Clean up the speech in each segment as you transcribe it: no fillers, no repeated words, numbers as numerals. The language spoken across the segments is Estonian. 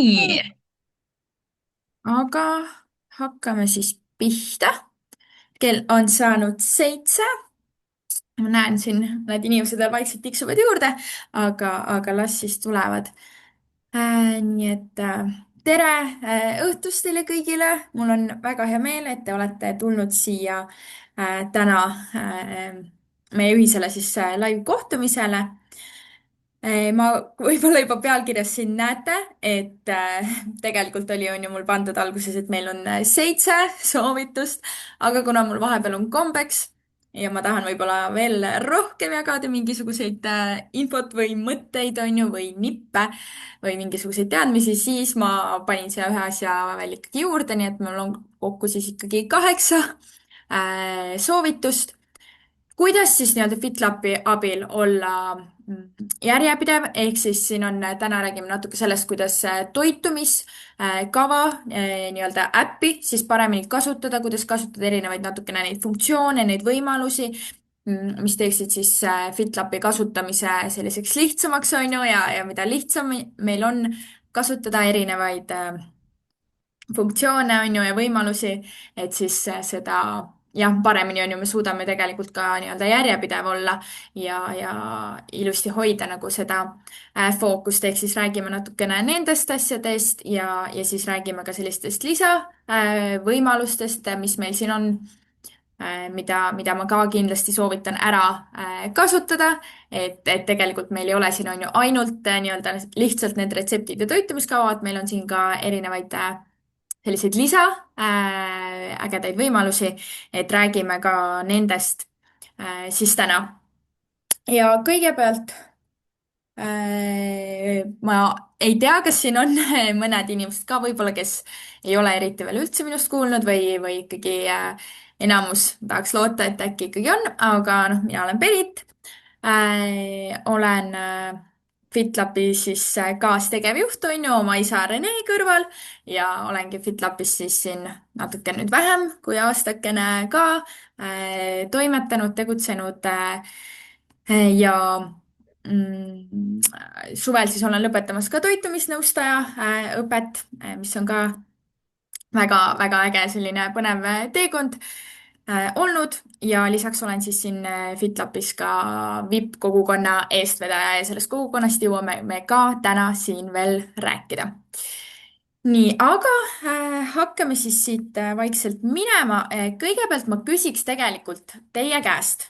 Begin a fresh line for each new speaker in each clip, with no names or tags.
nii, aga hakkame siis pihta. Kell on saanud 7. Ma näen siin, need inimesed veel vaikselt tiksuvad juurde, aga las siis tulevad. Nii et tere õhtust teile kõigile. Mul on väga hea meel, et te olete tulnud siia täna meie ühisele siis live kohtumisele. Ma võib-olla juba pealkirjas siin näete, et tegelikult on ju mul pandud alguses, et meil on 7 soovitust, aga kuna mul vahepeal on kombeks ja ma tahan võib-olla veel rohkem jagada mingisuguseid infot või mõtteid, on ju, või nippe või mingisuguseid teadmisi, siis ma panin siia ühe asja veel ikkagi juurde, nii et mul on kokku siis ikkagi 8 soovitust kuidas siis nii-öelda FitLapi abil olla järjepidev, ehk siis siin on, täna räägime natuke sellest, kuidas toitumiskava nii-öelda äppi siis paremini kasutada, kuidas kasutada erinevaid natukene neid funktsioone, neid võimalusi, mis teeksid siis FitLapi kasutamise selliseks lihtsamaks, on ju, ja mida lihtsam meil on kasutada erinevaid funktsioone on ju ja võimalusi, et siis seda jah, paremini on ju, me suudame tegelikult ka nii-öelda järjepidev olla ja ilusti hoida nagu seda fookust, ehk siis räägime natukene nendest asjadest ja siis räägime ka sellistest lisavõimalustest, mis meil siin on, mida ma ka kindlasti soovitan ära kasutada, et tegelikult meil ei ole siin on ju ainult nii-öelda lihtsalt need retseptid ja toitumiskavad, meil on siin ka erinevaid selliseid ägedaid võimalusi, et räägime ka nendest siis täna. Ja kõigepealt ma ei tea, kas siin on mõned inimesed ka võib-olla, kes ei ole eriti veel üldse minust kuulnud või ikkagi enamus tahaks loota, et äkki ikkagi on, aga noh, mina olen Berit. Olen FitLapi siis kaastegevjuht on ju oma isa Rene kõrval ja olengi FitLapis siis siin natuke nüüd vähem kui aastakene ka toimetanud, tegutsenud ja suvel siis olen lõpetamas ka toitumisnõustaja õpet, mis on ka väga-väga äge selline põnev teekond olnud ja lisaks olen siis siin FitLapis ka VIP-kogukonna eestvedaja ja sellest kogukonnast jõuame me ka täna siin veel rääkida. Nii, aga hakkame siis siit vaikselt minema. Kõigepealt ma küsiks tegelikult teie käest,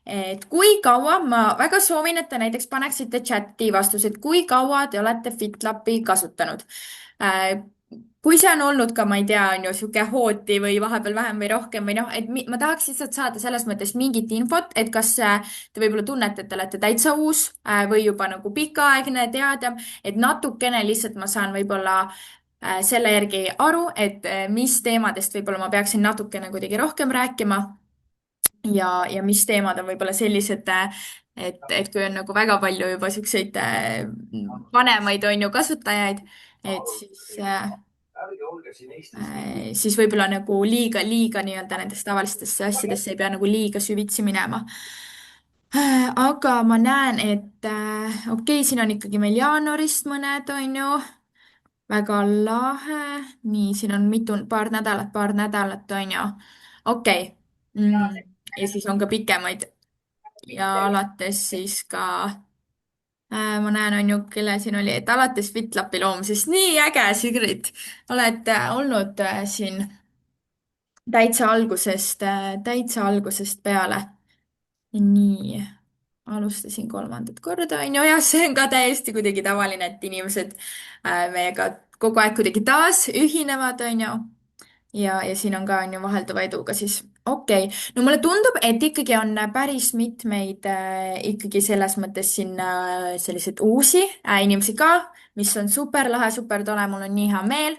et kui kaua, ma väga soovin, et te näiteks paneksite chati vastused, kui kaua te olete FitLapi kasutanud. Kui see on olnud ka, ma ei tea, on ju sihuke hooti või vahepeal vähem või rohkem või noh, et ma tahaks lihtsalt saada selles mõttes mingit infot, et kas te võib-olla tunnete, et te olete täitsa uus või juba nagu pikaaegne teadja, et natukene lihtsalt ma saan võib-olla selle järgi aru, et mis teemadest võib-olla ma peaksin natukene kuidagi rohkem rääkima ja mis teemad on võib-olla sellised, et kui on nagu väga palju juba siukseid vanemaid on ju kasutajaid, et siis võib-olla nagu liiga nii-öelda nendesse tavalistesse asjadesse ei pea nagu liiga süvitsi minema. Aga ma näen, et okei, siin on ikkagi meil jaanuarist mõned, on ju, väga lahe. nii, siin on paar nädalat, on ju. okei. ja siis on ka pikemaid ja alates siis ka ma näen, on ju, kelle siin oli, et alates FitLapi loomisest, nii äge, Sigrid, oled olnud siin täitsa algusest peale. nii, alustasin 3. korda, on ju, jah, see on ka täiesti kuidagi tavaline, et inimesed meiega kogu aeg kuidagi taas ühinevad, on ju. ja siin on ka, on ju, vahelduva eduga siis. okei, no mulle tundub, et ikkagi on päris mitmeid ikkagi selles mõttes siin selliseid uusi inimesi ka, mis on super lahe, super tore, mul on nii hea meel.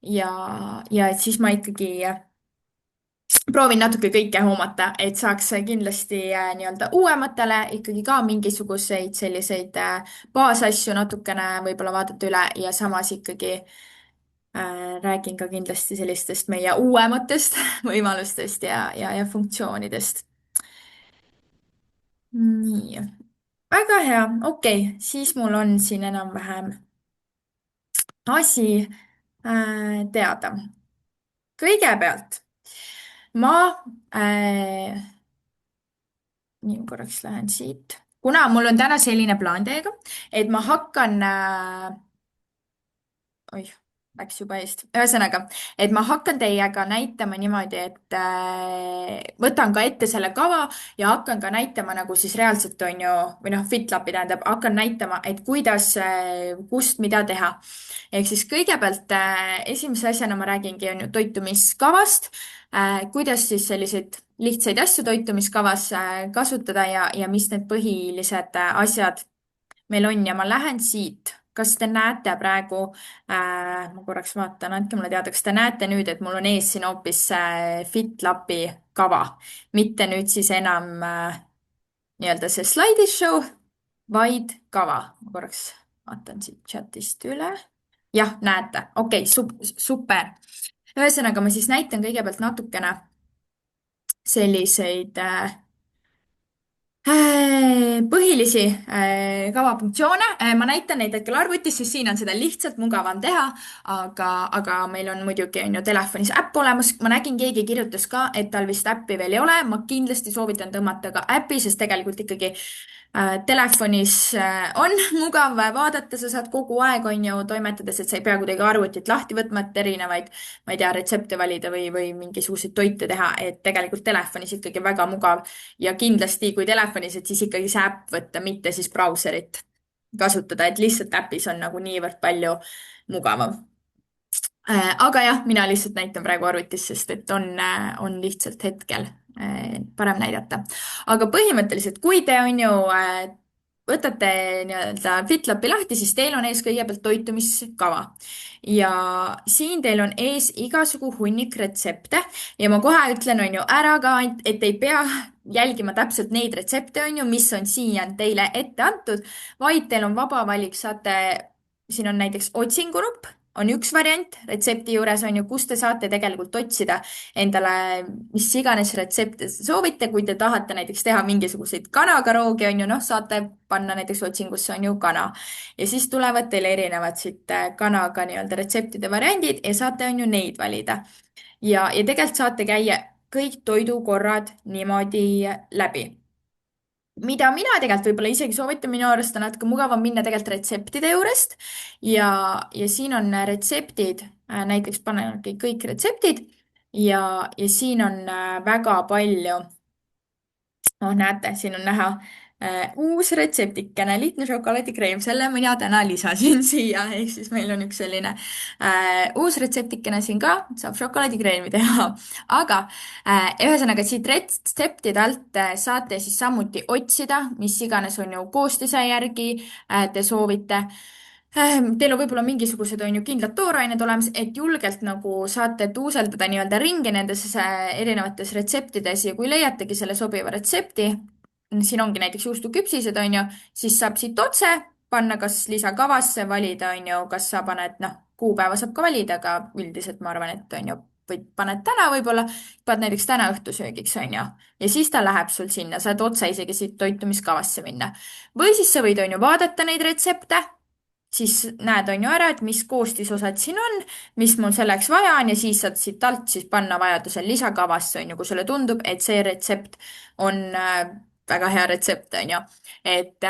ja et siis ma ikkagi proovin natuke kõike hoomata, et saaks kindlasti nii-öelda uuematele ikkagi ka mingisuguseid selliseid baasasju natukene võib-olla vaadata üle ja samas ikkagi räägin ka kindlasti sellistest meie uuematest võimalustest ja funktsioonidest. nii, väga hea, okei, siis mul on siin enam-vähem asi teada. kõigepealt ma äh, nii korraks lähen siit, kuna mul on täna selline plaan teiega, et ma hakkan oih, läks juba eest. ühesõnaga, et ma hakkan teiega näitama niimoodi, et võtan ka ette selle kava ja hakkan ka näitama nagu siis reaalselt on ju, või noh, FitLapi tähendab, hakkan näitama, et kuidas, kust, mida teha. ehk siis kõigepealt esimese asjana ma räägingi on ju toitumiskavast, kuidas siis selliseid lihtsaid asju toitumiskavas kasutada ja mis need põhilised asjad meil on ja ma lähen siit. kas te näete praegu ma korraks vaatan, andke mulle teada, kas te näete nüüd, et mul on ees siin hoopis FitLapi kava, mitte nüüd siis enam nii-öelda see slaidishow, vaid kava. ma korraks vaatan siit chatist üle. jah, näete, okei, super. ühesõnaga, ma siis näitan kõigepealt natukene selliseid põhilisi kavafunktsioone. ma näitan neid hetkel arvutis, sest siin on seda lihtsalt mugavam teha, aga meil on muidugi on ju telefonis äpp olemas. ma nägin, keegi kirjutas ka, et tal vist äppi veel ei ole. ma kindlasti soovitan tõmmata ka äppi, sest tegelikult ikkagi telefonis on mugav vaadata, sa saad kogu aeg on ju toimetades, et sa ei pea kuidagi arvutit lahti võtma, et erinevaid, ma ei tea, retsepte valida või mingisuguseid toite teha, et tegelikult telefonis ikkagi väga mugav ja kindlasti kui telefonis, et siis ikkagi see äpp võtta, mitte siis brauserit kasutada, et lihtsalt äpis on nagu niivõrd palju mugavam. aga jah, mina lihtsalt näitan praegu arvutis, sest et on lihtsalt hetkel parem näidata. aga põhimõtteliselt, kui te on ju võtate nii-öelda FitLapi lahti, siis teil on ees kõigepealt toitumiskava. ja siin teil on ees igasugu hunnik retsepte ja ma kohe ütlen, on ju, ära ka, et ei pea jälgima täpselt neid retsepte, on ju, mis on siia teile ette antud, vaid teil on vaba valik, saate, siin on näiteks otsingunupp on üks variant retsepti juures on ju, kus te saate tegelikult otsida endale mis iganes retsepte te soovite, kui te tahate näiteks teha mingisuguseid kanakaroogi on ju, noh, saate panna näiteks otsingusse on ju kana ja siis tulevad teile erinevad siit kanaga nii-öelda retseptide variandid ja saate on ju neid valida. ja tegelikult saate käia kõik toidukorrad niimoodi läbi mida mina tegelikult võib-olla isegi soovitan, minu arust on natuke mugavam minna tegelikult retseptide juurest ja siin on retseptid, näiteks panengi kõik retseptid ja siin on väga palju, noh näete, siin on näha uus retseptikene, lihtne šokolaadikreem, selle mina täna lisasin siia, ehk siis meil on üks selline uus retseptikene siin ka, saab šokolaadikreemi teha, aga ühesõnaga siit retseptide alt saate siis samuti otsida, mis iganes on ju koostise järgi te soovite. Teil on võib-olla mingisugused on ju kindlad toorained olemas, et julgelt nagu saate tuuseldada nii-öelda ringi nendes erinevates retseptides ja kui leiategi selle sobiva retsepti, siin ongi näiteks juustuküpsised on ju, siis saab siit otse panna kas lisakavasse, valida on ju, kas sa paned, noh, kuupäeva saab ka valida, aga üldiselt ma arvan, et on ju, või paned täna võib-olla, paned näiteks täna õhtusöögiks on ju, ja siis ta läheb sul sinna, saad otse isegi siit toitumiskavasse minna. või siis sa võid on ju vaadata neid retsepte siis näed, on ju ära, et mis koostisosad siin on, mis mul selleks vaja on ja siis saad siit alt siis panna vajadusel lisakavasse, on ju, kui sulle tundub, et see retsept on väga hea retsept, on ju. et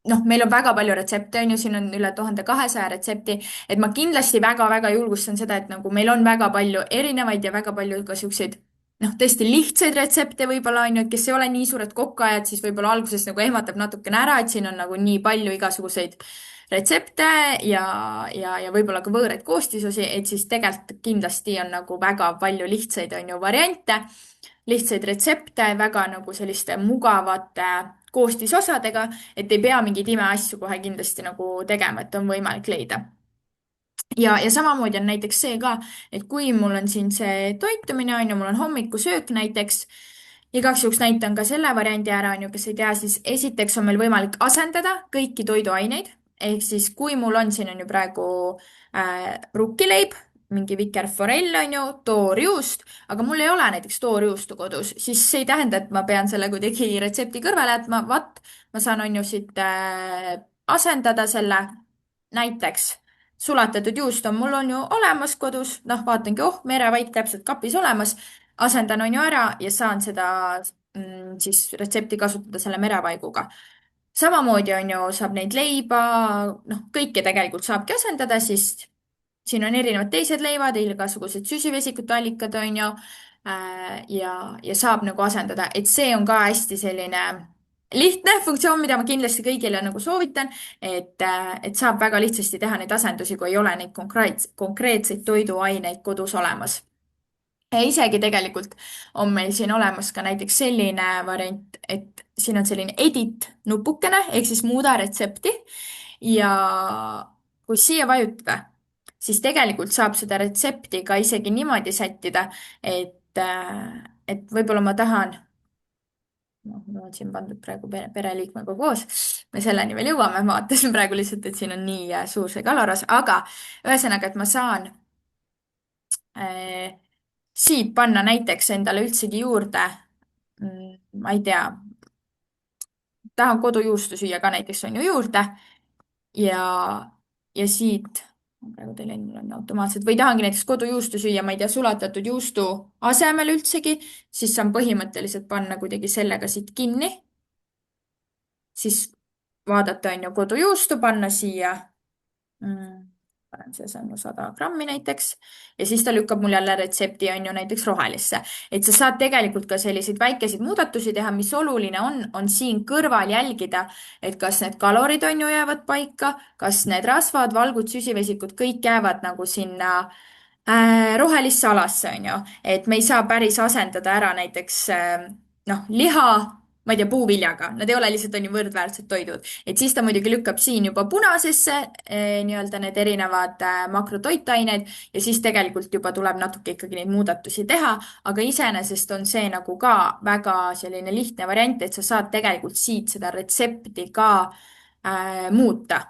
noh, meil on väga palju retsepte, on ju, siin on üle 1200 retsepti, et ma kindlasti väga-väga julgustan seda, et nagu meil on väga palju erinevaid ja väga palju ka siukseid noh, tõesti lihtsaid retsepte võib-olla on ju, et kes ei ole nii suured kokkuajad, siis võib-olla alguses nagu ehmatab natukene ära, et siin on nagu nii palju igasuguseid retsepte ja võib-olla ka võõraid koostisosi, et siis tegelikult kindlasti on nagu väga palju lihtsaid on ju variante, lihtsaid retsepte, väga nagu selliste mugavate koostisosadega, et ei pea mingeid imeasju kohe kindlasti nagu tegema, et on võimalik leida ja samamoodi on näiteks see ka, et kui mul on siin see toitumine on ju, mul on hommikusöök näiteks, igaks juhuks näitan ka selle variandi ära, on ju, kes ei tea, siis esiteks on meil võimalik asendada kõiki toiduaineid, ehk siis kui mul on siin on ju praegu rukkileib, mingi vikerforell on ju, toorjuust, aga mul ei ole näiteks toorjuustu kodus, siis see ei tähenda, et ma pean selle kuidagi retsepti kõrvale jätma, vaat ma saan on ju siit asendada selle näiteks sulatatud juust on ju olemas kodus, noh, vaatangi, oh, merevaik täpselt kapis olemas, asendan on ju ära ja saan seda siis retsepti kasutada selle merevaiguga. Samamoodi on ju, saab neid leiba, noh, kõike tegelikult saabki asendada, siis siin on erinevad teised leivad, igasugused süsivesikute allikad on ju, ja saab nagu asendada, et see on ka hästi selline lihtne funktsioon, mida ma kindlasti kõigile nagu soovitan, et saab väga lihtsasti teha neid asendusi, kui ei ole neid konkreetseid toiduaineid kodus olemas. Ja isegi tegelikult on meil siin olemas ka näiteks selline variant, et siin on selline edit nupukene ehk siis muuda retsepti ja kui siia vajutada, siis tegelikult saab seda retsepti ka isegi niimoodi sättida, et võib-olla ma tahan, noh, mul on siin pandud praegu pereliikmega koos, me selleni veel jõuame, ma vaatasin praegu lihtsalt, et siin on nii suur see kaloras, aga ühesõnaga, et ma saan äh, siit panna näiteks endale üldsegi juurde, ma ei tea, tahan kodujuustu süüa ka näiteks on ju juurde ja, ja siit, ma praegu teile mul on automaatselt, või tahangi näiteks kodujuustu süüa, ma ei tea, sulatatud juustu asemel üldsegi, siis saan põhimõtteliselt panna kuidagi sellega siit kinni, siis vaadata on ju kodujuustu, panna siia panen siia, see on ju 100 grammi näiteks ja siis ta lükkab mul jälle retsepti on ju näiteks rohelisse. et sa saad tegelikult ka selliseid väikeseid muudatusi teha, mis oluline on siin kõrval jälgida, et kas need kalorid on ju jäävad paika, kas need rasvad, valgud, süsivesikud, kõik jäävad nagu sinna rohelisse alasse on ju, et me ei saa päris asendada ära näiteks noh, liha ma ei tea, puuviljaga, nad ei ole lihtsalt, on ju, võrdväärsed toidud. et siis ta muidugi lükkab siin juba punasesse nii-öelda need erinevad makrotoitained ja siis tegelikult juba tuleb natuke ikkagi neid muudatusi teha, aga iseenesest on see nagu ka väga selline lihtne variant, et sa saad tegelikult siit seda retsepti ka muuta.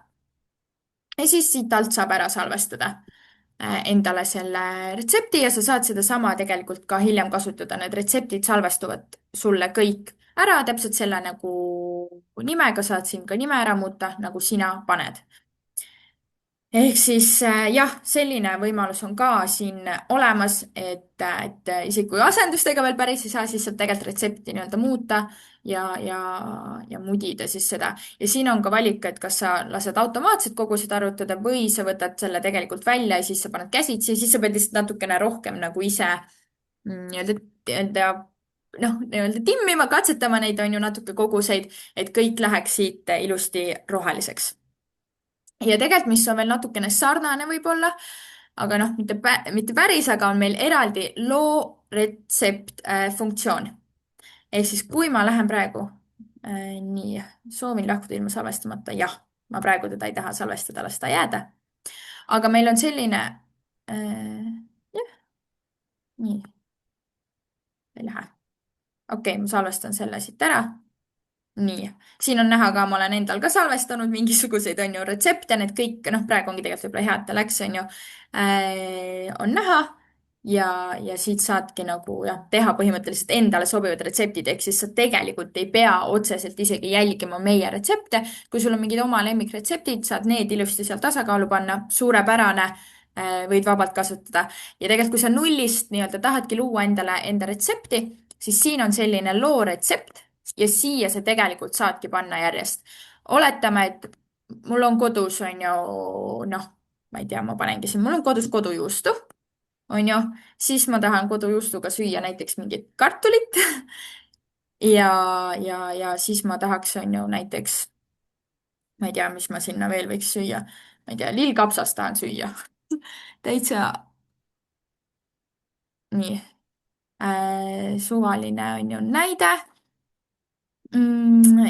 ja siis siit alt saab ära salvestada endale selle retsepti ja sa saad sedasama tegelikult ka hiljem kasutada. Need retseptid salvestuvad sulle kõik ära, täpselt selle nagu nimega saad siin ka nime ära muuta, nagu sina paned. Ehk siis jah, selline võimalus on ka siin olemas, et isegi kui asendustega veel päris ei saa, siis saab tegelikult retsepti nii-öelda muuta ja mudida siis seda. ja siin on ka valik, et kas sa lased automaatselt kogu seda arvutada või sa võtad selle tegelikult välja ja siis sa paned käsitsi ja siis sa pead lihtsalt natukene rohkem nagu ise nii-öelda noh, nii-öelda timmima, katsetama neid on ju natuke koguseid, et kõik läheks siit ilusti roheliseks ja tegelikult, mis on veel natukene sarnane võib-olla, aga noh, mitte päris, aga on meil eraldi loo retsept funktsioon. ehk siis, kui ma lähen praegu nii, soovin lahkuda ilma salvestamata, jah, ma praegu teda ei taha salvestada, las ta jääda. aga meil on selline jah, nii, ei lähe. okei, ma salvestan selle siit ära nii, siin on näha ka, ma olen endal ka salvestanud mingisuguseid, on ju, retsepte, need kõik, noh, praegu ongi tegelikult võib-olla hea, et ta läks, on ju, on näha ja siit saadki nagu jah, teha põhimõtteliselt endale sobivad retseptid, ehk siis sa tegelikult ei pea otseselt isegi jälgima meie retsepte. kui sul on mingid oma lemmikretseptid, saad need ilusti seal tasakaalu panna, suurepärane, võid vabalt kasutada. ja tegelikult, kui sa nullist nii-öelda tahadki luua endale enda retsepti, siis siin on selline loo retsept ja siia sa tegelikult saadki panna järjest. oletame, et mul on kodus, on ju, noh, ma ei tea, ma panengi siin, mul on kodus kodujuustu, on ju, siis ma tahan kodujuustuga süüa näiteks mingit kartulit ja siis ma tahaks, on ju, näiteks, ma ei tea, mis ma sinna veel võiks süüa, ma ei tea, lillkapsast tahan süüa täitsa nii suvaline on ju näide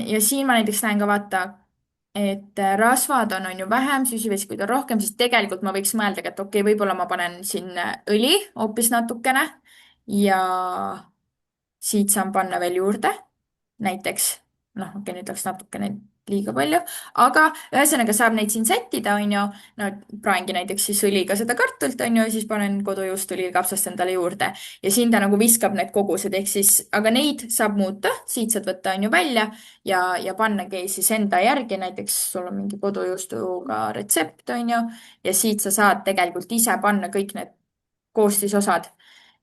ja siin ma näiteks näen ka vaata, et rasvad on ju vähem, süsivesikuid on rohkem, siis tegelikult ma võiks mõeldagi, et okei, võib-olla ma panen siin õli hoopis natukene ja siit saan panna veel juurde näiteks, noh, okei, nüüd läks natukene liiga palju, aga ühesõnaga saab neid siin sättida, onju. No praengi näiteks siis õliga seda kartulit, onju, ja siis panen kodujuustu lillekapsast endale juurde. ja siin ta nagu viskab need kogused, ehk siis, aga neid saab muuta, siit saad võtta, onju, välja ja pannagi siis enda järgi, näiteks sul on mingi kodujuustuga retsept, onju, ja siit sa saad tegelikult ise panna kõik need koostisosad.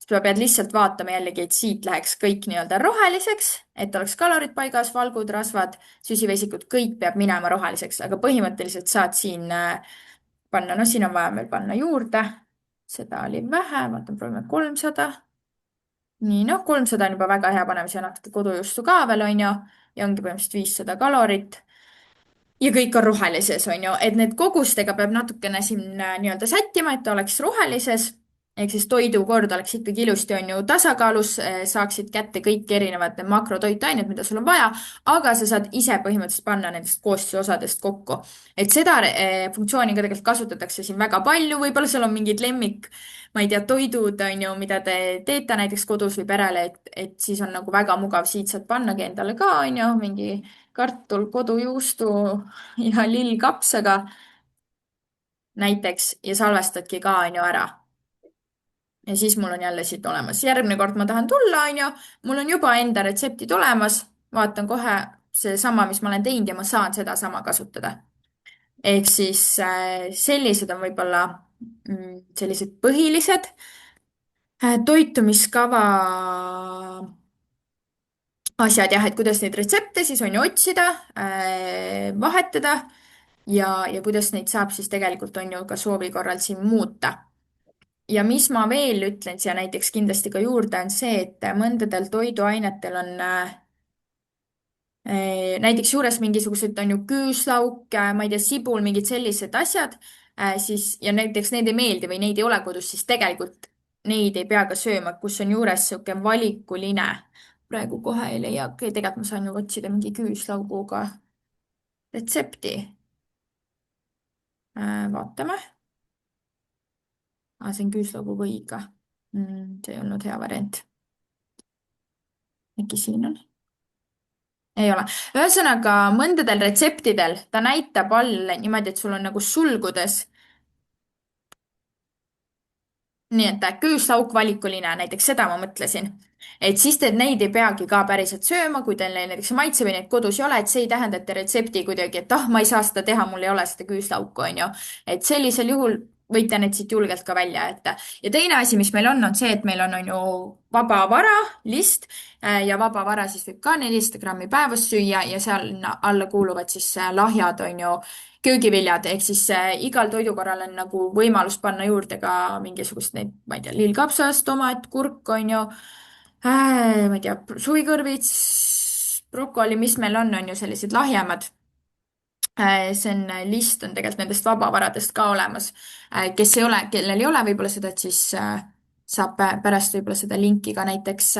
sa pead lihtsalt vaatama jällegi, et siit läheks kõik nii-öelda roheliseks, et oleks kalorid paigas, valgud, rasvad, süsivesikud, kõik peab minema roheliseks, aga põhimõtteliselt saad siin panna, no siin on vaja veel panna juurde. seda oli vähe, vaatan, proovime 300. nii, noh, 300 on juba väga hea, paneme siia natuke kodujuustu ka veel, onju, ja ongi põhimõtteliselt 500 kalorit ja kõik on rohelises, on ju, et need kogustega peab natukene siin nii-öelda sättima, et ta oleks rohelises. ehk siis toidukord oleks ikkagi ilusti, on ju, tasakaalus, saaksid kätte kõik erinevad makrotoitained, mida sul on vaja, aga sa saad ise põhimõtteliselt panna nendest koostisosadest kokku. et seda funktsiooni ka tegelikult kasutatakse siin väga palju, võib-olla sul on mingid lemmik, ma ei tea, toidud, on ju, mida te teete näiteks kodus või perele, et siis on nagu väga mugav, siit saad pannagi endale ka, on ju, mingi kartul kodujuustu ja lillkapsaga näiteks ja salvestadki ka, on ju, ära. ja siis mul on jälle siit olemas. järgmine kord ma tahan tulla, on ju, mul on juba enda retseptid olemas, vaatan kohe seesama, mis ma olen teinud ja ma saan sedasama kasutada. ehk siis sellised on võib-olla sellised põhilised toitumiskava asjad jah, et kuidas neid retsepte siis on ju otsida, vahetada ja kuidas neid saab siis tegelikult on ju ka soovi korral siin muuta. ja mis ma veel ütlen siia näiteks kindlasti ka juurde, on see, et mõndadel toiduainetel on näiteks juures mingisugused on ju küüslauk, ma ei tea, sibul, mingid sellised asjad, siis ja näiteks need ei meeldi või neid ei ole kodus, siis tegelikult neid ei pea ka sööma, kus on juures sihuke valikuline. praegu kohe ei leia, tegelikult ma saan ju otsida mingi küüslauguga retsepti. vaatame. see on küüslauguvõiga. see ei olnud hea variant. äkki siin on? ei ole. ühesõnaga, mõndadel retseptidel ta näitab all niimoodi, et sul on nagu sulgudes. nii et küüslauk valikuline, näiteks seda ma mõtlesin. et siis te neid ei peagi ka päriselt sööma, kui teil näiteks ei maitse või neid kodus ei ole, et see ei tähenda, et te retsepti kuidagi, et ah, ma ei saa seda teha, mul ei ole seda küüslauku, onju. et sellisel juhul võite need siit julgelt ka välja jätta. ja teine asi, mis meil on see, et meil on ju vaba vara list ja vaba vara siis võib ka 400 grammi päevas süüa ja seal alla kuuluvad siis lahjad, on ju köögiviljad, ehk siis igal toidukorral on nagu võimalus panna juurde ka mingisugust neid, ma ei tea, lillkapsas, tomat, kurk on ju, ma ei tea, suvikõrvits, brokoli, mis meil on ju sellised lahjemad. see on, list on tegelikult nendest vabavaradest ka olemas. kes ei ole, kellel ei ole võib-olla seda, et siis saab pärast võib-olla seda linki ka näiteks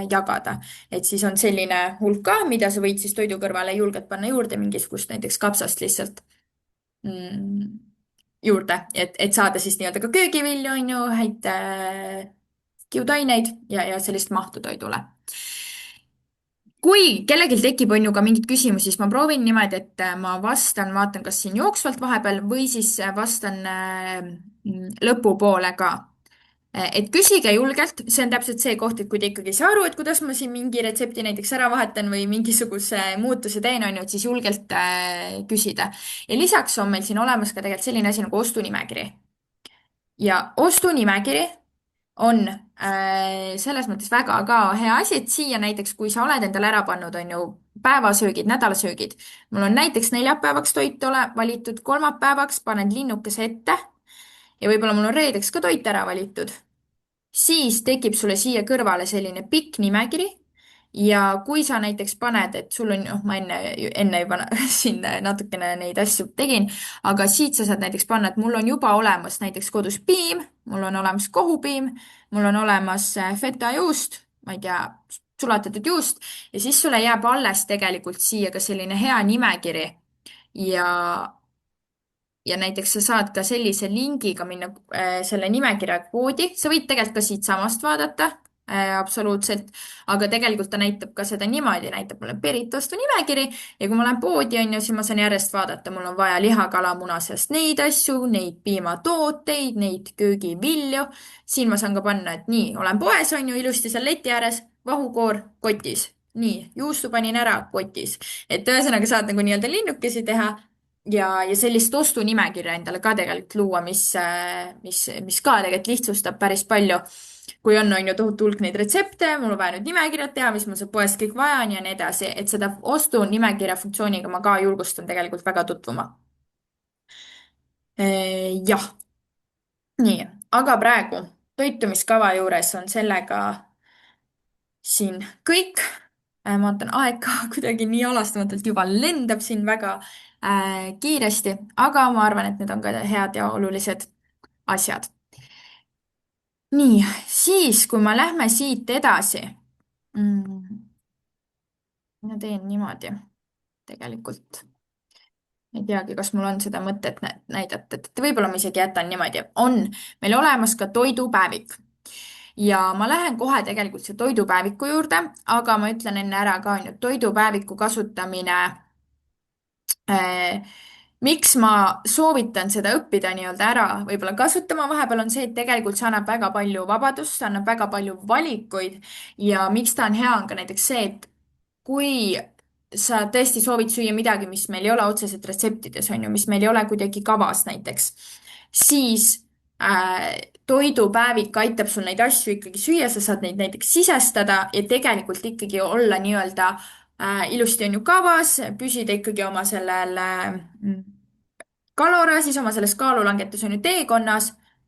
jagada. et siis on selline hulk ka, mida sa võid siis toidu kõrvale julgelt panna juurde, mingisugust näiteks kapsast lihtsalt mm, juurde, et saada siis nii-öelda ka köögivilju, on ju, häid kiudaineid ja sellist mahtu toidule. kui kellelgi tekib, on ju ka mingeid küsimusi, siis ma proovin niimoodi, et ma vastan, vaatan, kas siin jooksvalt vahepeal või siis vastan lõpupoole ka. et küsige julgelt, see on täpselt see koht, et kui te ikkagi ei saa aru, et kuidas ma siin mingi retsepti näiteks ära vahetan või mingisuguse muutuse teen, on ju, et siis julgelt küsida. ja lisaks on meil siin olemas ka tegelikult selline asi nagu ostunimekiri. ja ostunimekiri on selles mõttes väga ka hea asi, et siia näiteks, kui sa oled endale ära pannud, on ju, päevasöögid, nädalasöögid. mul on näiteks neljapäevaks toit valitud, kolmapäevaks paned linnukese ette ja võib-olla mul on reedeks ka toit ära valitud. siis tekib sulle siia kõrvale selline pikk nimekiri ja kui sa näiteks paned, et sul on, noh, ma enne juba siin natukene neid asju tegin, aga siit sa saad näiteks panna, et mul on juba olemas näiteks kodus piim, mul on olemas kohupiim, mul on olemas fetajuust, ma ei tea, sulatatud juust ja siis sulle jääb alles tegelikult siia ka selline hea nimekiri ja ja näiteks sa saad ka sellise lingiga minna selle nimekirja koodi, sa võid tegelikult ka siitsamast vaadata absoluutselt. aga tegelikult ta näitab ka seda niimoodi, näitab mulle Beritostu nimekiri ja kui ma lähen poodi, on ju, siis ma saan järjest vaadata, mul on vaja liha, kala, muna seast neid asju, neid piimatooteid, neid köögivilju. siin ma saan ka panna, et nii, olen poes, on ju, ilusti seal leti ääres, vahukoor kotis. nii, juustu panin ära kotis. et ühesõnaga saad nagu nii-öelda linnukesi teha ja sellist ostunimekirja endale ka tegelikult luua, mis ka tegelikult lihtsustab päris palju. kui on ju tohutu hulk neid retsepte, mul on vaja nüüd nimekirjad teha, mis mul seal poest kõik vaja on ja nii edasi, et seda ostunimekirja funktsiooniga ma ka julgustan tegelikult väga tutvuma. Jah, nii, aga praegu toitumiskava juures on sellega siin kõik. Ma vaatan, aeg ka kuidagi nii halastamatult juba lendab siin väga kiiresti, aga ma arvan, et need on ka head ja olulised asjad. nii, siis kui ma lähme siit edasi ma teen niimoodi tegelikult. Ei teagi, kas mul on seda mõtet näidata, et võib-olla ma isegi jätan niimoodi. on meil olemas ka toidupäevik ja ma lähen kohe tegelikult see toidupäeviku juurde, aga ma ütlen enne ära ka, on ju, toidupäeviku kasutamine miks ma soovitan seda õppida nii-öelda ära, võib-olla kasutama vahepeal on see, et tegelikult see annab väga palju vabadust, see annab väga palju valikuid ja miks ta on hea, on ka näiteks see, et kui sa tõesti soovid süüa midagi, mis meil ei ole otseselt retseptides, on ju, mis meil ei ole kuidagi kavas näiteks, siis toidupäevik aitab sul neid asju ikkagi süüa, sa saad neid näiteks sisestada ja tegelikult ikkagi olla nii-öelda ilusti on ju kavas, püsida ikkagi oma sellel kaloraasis, oma selles kaalulangetus on ju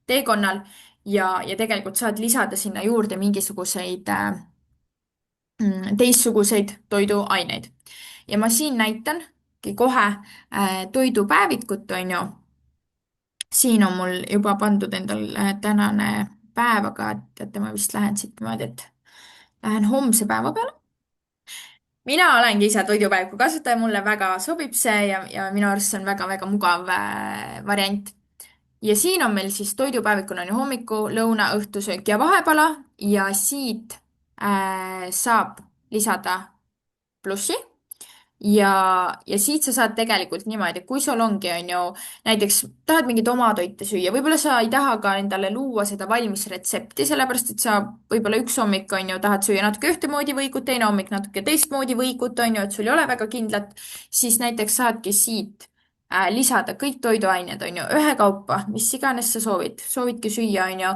teekonnal ja tegelikult saad lisada sinna juurde mingisuguseid teistsuguseid toiduaineid. ja ma siin näitangi kohe toidupäevikut, on ju. siin on mul juba pandud endal tänane päev, aga teate, ma vist lähen siit niimoodi, et lähen homse päeva peale. mina olengi ise toidupäeviku kasutaja, mulle väga sobib see ja minu arust see on väga-väga mugav variant. ja siin on meil siis toidupäevikuna on ju hommiku, lõuna, õhtusöök ja vahepala ja siit saab lisada plussi ja siit sa saad tegelikult niimoodi, kui sul ongi, on ju, näiteks tahad mingeid oma toite süüa, võib-olla sa ei taha ka endale luua seda valmis retsepti, sellepärast et sa võib-olla üks hommik, on ju, tahad süüa natuke ühtemoodi võikut, teine hommik natuke teistmoodi võikut, on ju, et sul ei ole väga kindlat, siis näiteks saadki siit lisada kõik toiduained, on ju, ühekaupa, mis iganes sa soovid, soovidki süüa, on ju,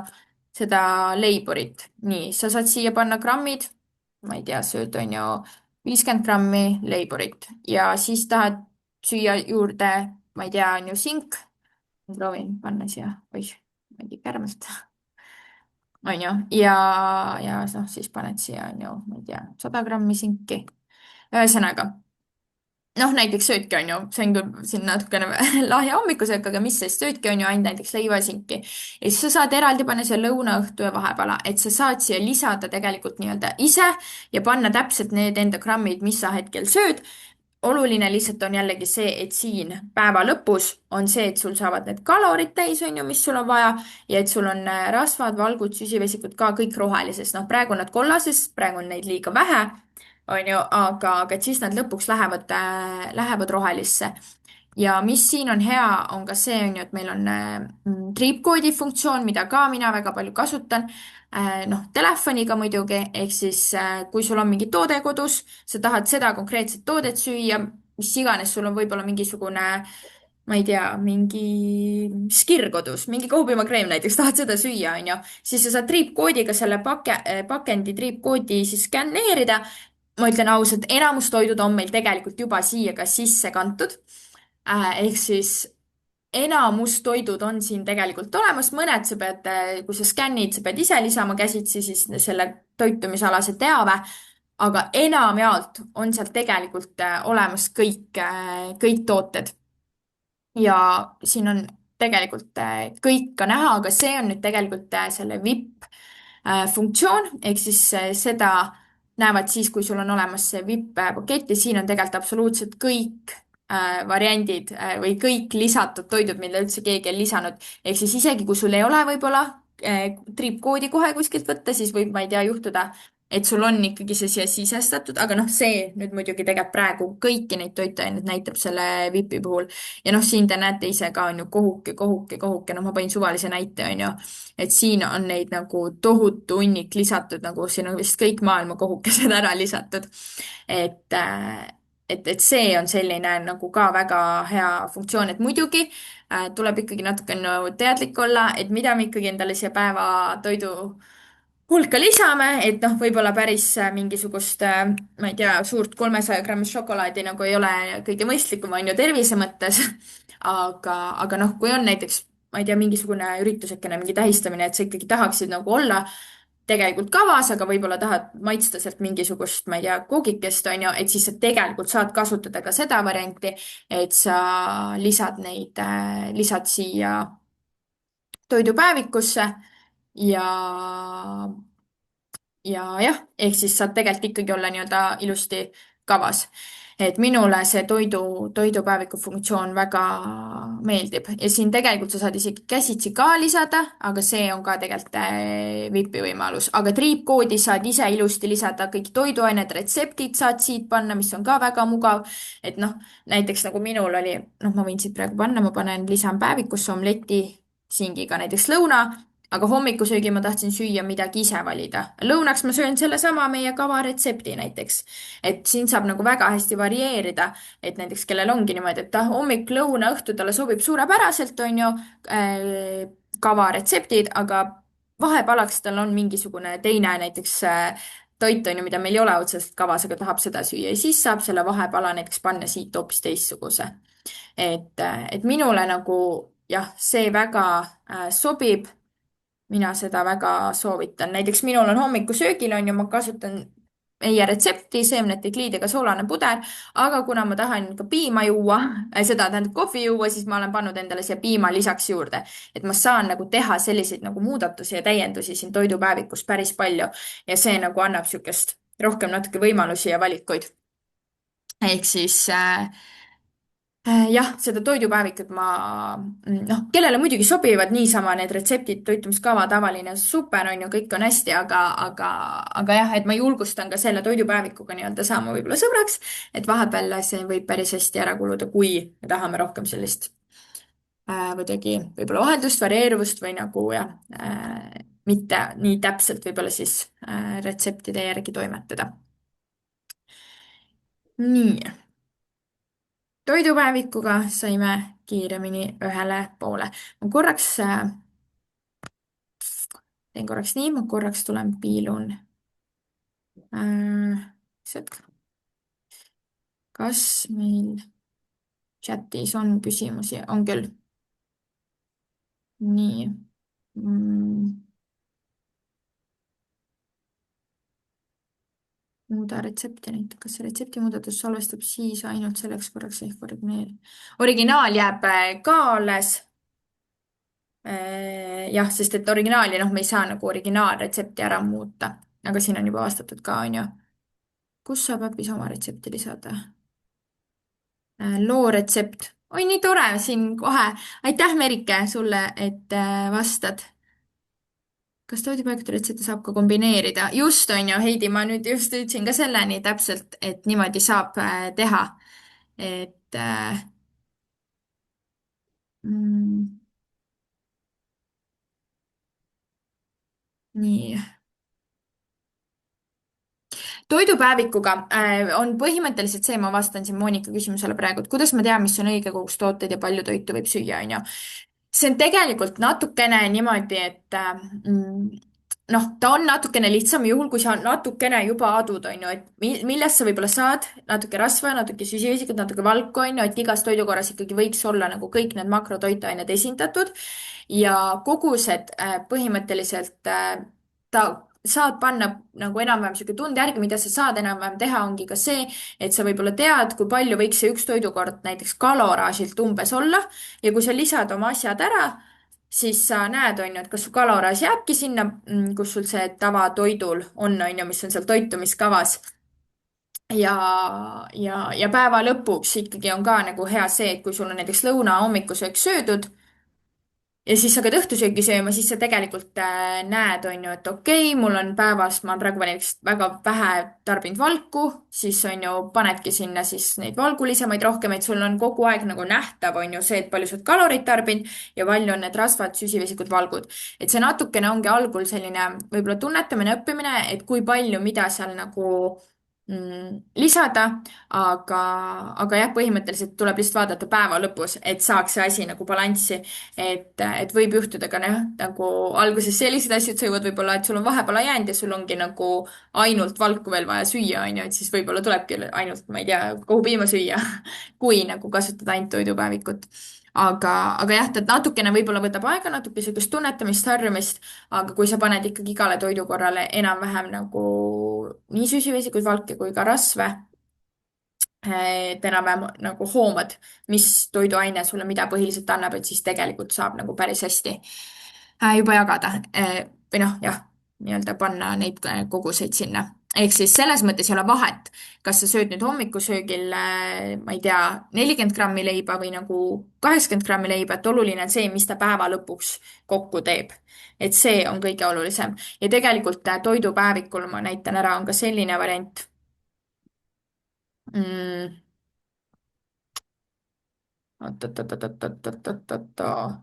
seda leiburit. nii, sa saad siia panna grammid, ma ei tea, sööd, on ju 50 grammi leiburit ja siis tahad süüa juurde, ma ei tea, on ju sink. ma proovin panna siia, oih, mingi kärmest. on ju, ja noh, siis paned siia, on ju, ma ei tea, 100 grammi sinki. ühesõnaga, noh, näiteks söödki, on ju, see on küll siin natukene lahja hommikusöök, aga mis sest söödki, on ju, ainult näiteks leivasinki. ja siis sa saad eraldi panna siia lõuna, õhtu ja vahepala, et sa saad siia lisada tegelikult nii-öelda ise ja panna täpselt need enda grammid, mis sa hetkel sööd. oluline lihtsalt on jällegi see, et siin päeva lõpus on see, et sul saavad need kalorid täis, on ju, mis sul on vaja ja et sul on rasvad, valgud, süsivesikud ka kõik rohelises. noh, praegu on nad kollases, praegu on neid liiga vähe on ju, aga et siis nad lõpuks lähevad rohelisse. ja mis siin on hea, on ka see, on ju, et meil on triipkoodi funktsioon, mida ka mina väga palju kasutan. noh, telefoniga muidugi, ehk siis kui sul on mingi toode kodus, sa tahad seda konkreetset toodet süüa, mis iganes, sul on võib-olla mingisugune ma ei tea, mingi skir kodus, mingi kohupiimakreem näiteks, tahad seda süüa, onju, siis sa saad triipkoodiga selle pakendi triipkoodi siis skänneerida. ma ütlen ausalt, enamus toidud on meil tegelikult juba siia ka sisse kantud. ehk siis enamus toidud on siin tegelikult olemas, mõned sa pead, kui sa skännid, sa pead ise lisama käsitsi siis selle toitumisalase teave, aga enamjaolt on sealt tegelikult olemas kõik tooted ja siin on tegelikult kõik ka näha, aga see on nüüd tegelikult selle VIP funktsioon, ehk siis seda näevad siis, kui sul on olemas see VIP pakett ja siin on tegelikult absoluutselt kõik variandid või kõik lisatud toidud, mille üldse keegi on lisanud. ehk siis isegi kui sul ei ole võib-olla triipkoodi kohe kuskilt võtta, siis võib, ma ei tea, juhtuda, et sul on ikkagi see siia sisestatud, aga noh, see nüüd muidugi tegelikult praegu kõiki neid toitained näitab selle vipi puhul. ja noh, siin te näete ise ka on ju kohuke, kohuke, kohuke, no ma panin suvalise näite, on ju, et siin on neid nagu tohutu hunnik lisatud, nagu siin on vist kõik maailma kohukesed ära lisatud. et et see on selline nagu ka väga hea funktsioon, et muidugi tuleb ikkagi natuke no, teadlik olla, et mida me ikkagi endale siia päevatoidu hulka lisame, et noh, võib-olla päris mingisugust, ma ei tea, suurt 300 grammi šokolaadi nagu ei ole kõige mõistlikum, on ju, tervise mõttes. aga noh, kui on näiteks, ma ei tea, mingisugune üritusekene, mingi tähistamine, et sa ikkagi tahaksid nagu olla tegelikult kavas, aga võib-olla tahad maitsta sealt mingisugust, ma ei tea, koogikest, on ju, et siis sa tegelikult saad kasutada ka seda varianti, et sa lisad siia toidupäevikusse ja jah, ehk siis saad tegelikult ikkagi olla nii-öelda ilusti kavas. et minule see toidupäeviku funktsioon väga meeldib ja siin tegelikult sa saad isegi käsitsi ka lisada, aga see on ka tegelikult VIP-i võimalus, aga triipkoodi saad ise ilusti lisada kõik toiduained, retseptid saad siit panna, mis on ka väga mugav. et noh, näiteks nagu minul oli, noh, ma võin siit praegu panna, ma panen, lisan päevikusse omleti singiga näiteks lõuna, aga hommikusöögi ma tahtsin süüa midagi ise valida. lõunaks ma söön sellesama meie kavaretsepti näiteks. et siin saab nagu väga hästi varieerida, et näiteks kellel ongi niimoodi, et ah, hommik, lõuna, õhtu talle sobib suurepäraselt, on ju, kavaretseptid, aga vahepalaks tal on mingisugune teine näiteks toit on ju, mida meil ei ole otseselt kavas, aga tahab seda süüa ja siis saab selle vahepala näiteks panna siit hoopis teistsuguse. et minule nagu jah, see väga sobib, mina seda väga soovitan. näiteks minul on hommikusöögil on ju, ma kasutan meie retsepti, seemnete gliidega soolane puder, aga kuna ma tahan ka piima juua, seda tähendab kohvi juua, siis ma olen pannud endale siia piima lisaks juurde. et ma saan nagu teha selliseid nagu muudatusi ja täiendusi siin toidupäevikus päris palju ja see nagu annab niisugust rohkem natuke võimalusi ja valikuid. ehk siis jah, seda toidupäevikut ma, noh, kellele muidugi sobivad niisama need retseptid, toitumiskava, tavaline super on ju, kõik on hästi, aga jah, et ma julgustan ka selle toidupäevikuga nii-öelda saama võib-olla sõbraks, et vahepeal see võib päris hästi ära kuluda, kui me tahame rohkem sellist kuidagi võib-olla vaheldust, varieeruvust või nagu jah, mitte nii täpselt võib-olla siis retseptide järgi toimetada. nii toidupäevikuga saime kiiremini ühele poole. ma korraks teen korraks nii, ma korraks tulen piilun. Üks hetk. kas meil chatis on küsimusi? On küll. nii mm,. muuda retsepti näiteks, kas see retsepti muudatus salvestab siis ainult selleks korraks ehk originaal? originaal jääb ka alles. jah, sest et originaali, noh, me ei saa nagu originaalretsepti ära muuta, aga siin on juba vastatud ka, on ju. kus saab äpis oma retsepti lisada? loo retsept. oi, nii tore, siin kohe. aitäh, Merike, sulle, et vastad. kas toidupaikade retsepte saab ka kombineerida? just, on ju, Heidi, ma nüüd just jõudsin ka selleni täpselt, et niimoodi saab teha. et mm, nii toidupäevikuga on põhimõtteliselt see, ma vastan siin Monika küsimusele praegu, et kuidas ma tean, mis on õige kogus tooteid ja palju toitu võib süüa, on ju. see on tegelikult natukene niimoodi, et noh, ta on natukene lihtsam juhul, kui sa natukene juba adud, on ju, et millest sa võib-olla saad natuke rasva, natuke süsivesikud, natuke valku, on ju, et igas toidukorras ikkagi võiks olla nagu kõik need makrotoitained esindatud ja kogused põhimõtteliselt ta saad panna nagu enam-vähem sihuke tunde järgi, mida sa saad enam-vähem teha, ongi ka see, et sa võib-olla tead, kui palju võiks see üks toidukord näiteks kaloraažilt umbes olla ja kui sa lisad oma asjad ära, siis sa näed, on ju, et kas su kaloraaž jääbki sinna, kus sul see tavatoidul on ju, mis on seal toitumiskavas. ja päeva lõpuks ikkagi on ka nagu hea see, et kui sul on näiteks lõuna, hommikusöök söödud ja siis sa hakkad õhtusööki sööma, siis sa tegelikult näed, on ju, et okei, mul on päevas, ma olen praegu näiteks väga vähe tarbinud valku, siis on ju, panedki sinna siis neid valgulisemaid rohkem, et sul on kogu aeg nagu nähtav, on ju see, et palju sa oled kaloreid tarbinud ja palju on need rasvad, süsivesikud, valgud. et see natukene ongi algul selline võib-olla tunnetamine, õppimine, et kui palju, mida seal nagu lisada, aga jah, põhimõtteliselt tuleb lihtsalt vaadata päeva lõpus, et saaks see asi nagu balanssi. et võib juhtuda ka jah, nagu alguses selliseid asju, et sa jõuad võib-olla, et sul on vahepeal jäänud ja sul ongi nagu ainult valku veel vaja süüa, on ju, et siis võib-olla tulebki ainult, ma ei tea, kogu piima süüa, kui nagu kasutada ainult toidupäevikut. aga jah, ta natukene võib-olla võtab aega, natuke sihukest tunnetamist, harjumist, aga kui sa paned ikkagi igale toidukorrale enam-vähem nagu nii süsivesikuid, valke kui ka rasve, et enam-vähem nagu hoomad, mis toiduaine sulle mida põhiliselt annab, et siis tegelikult saab nagu päris hästi juba jagada. Või noh, jah, nii-öelda panna neid koguseid sinna. ehk siis selles mõttes ei ole vahet, kas sa sööd nüüd hommikusöögil, ma ei tea, 40 grammi leiba või nagu 80 grammi leiba, et oluline on see, mis ta päeva lõpuks kokku teeb. et see on kõige olulisem. ja tegelikult toidupäevikul ma näitan ära, on ka selline variant mm,. oot-oot-oot-oot-oot-oot-oot-oot.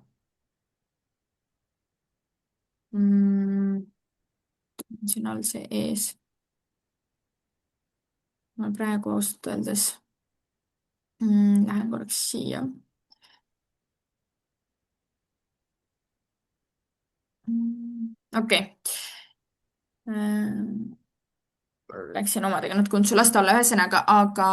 Mm, siin all see ees. ma praegu ausalt öeldes lähen korraks siia. Okei. Läksin omadega natuke untsu lasta alla, ühesõnaga, aga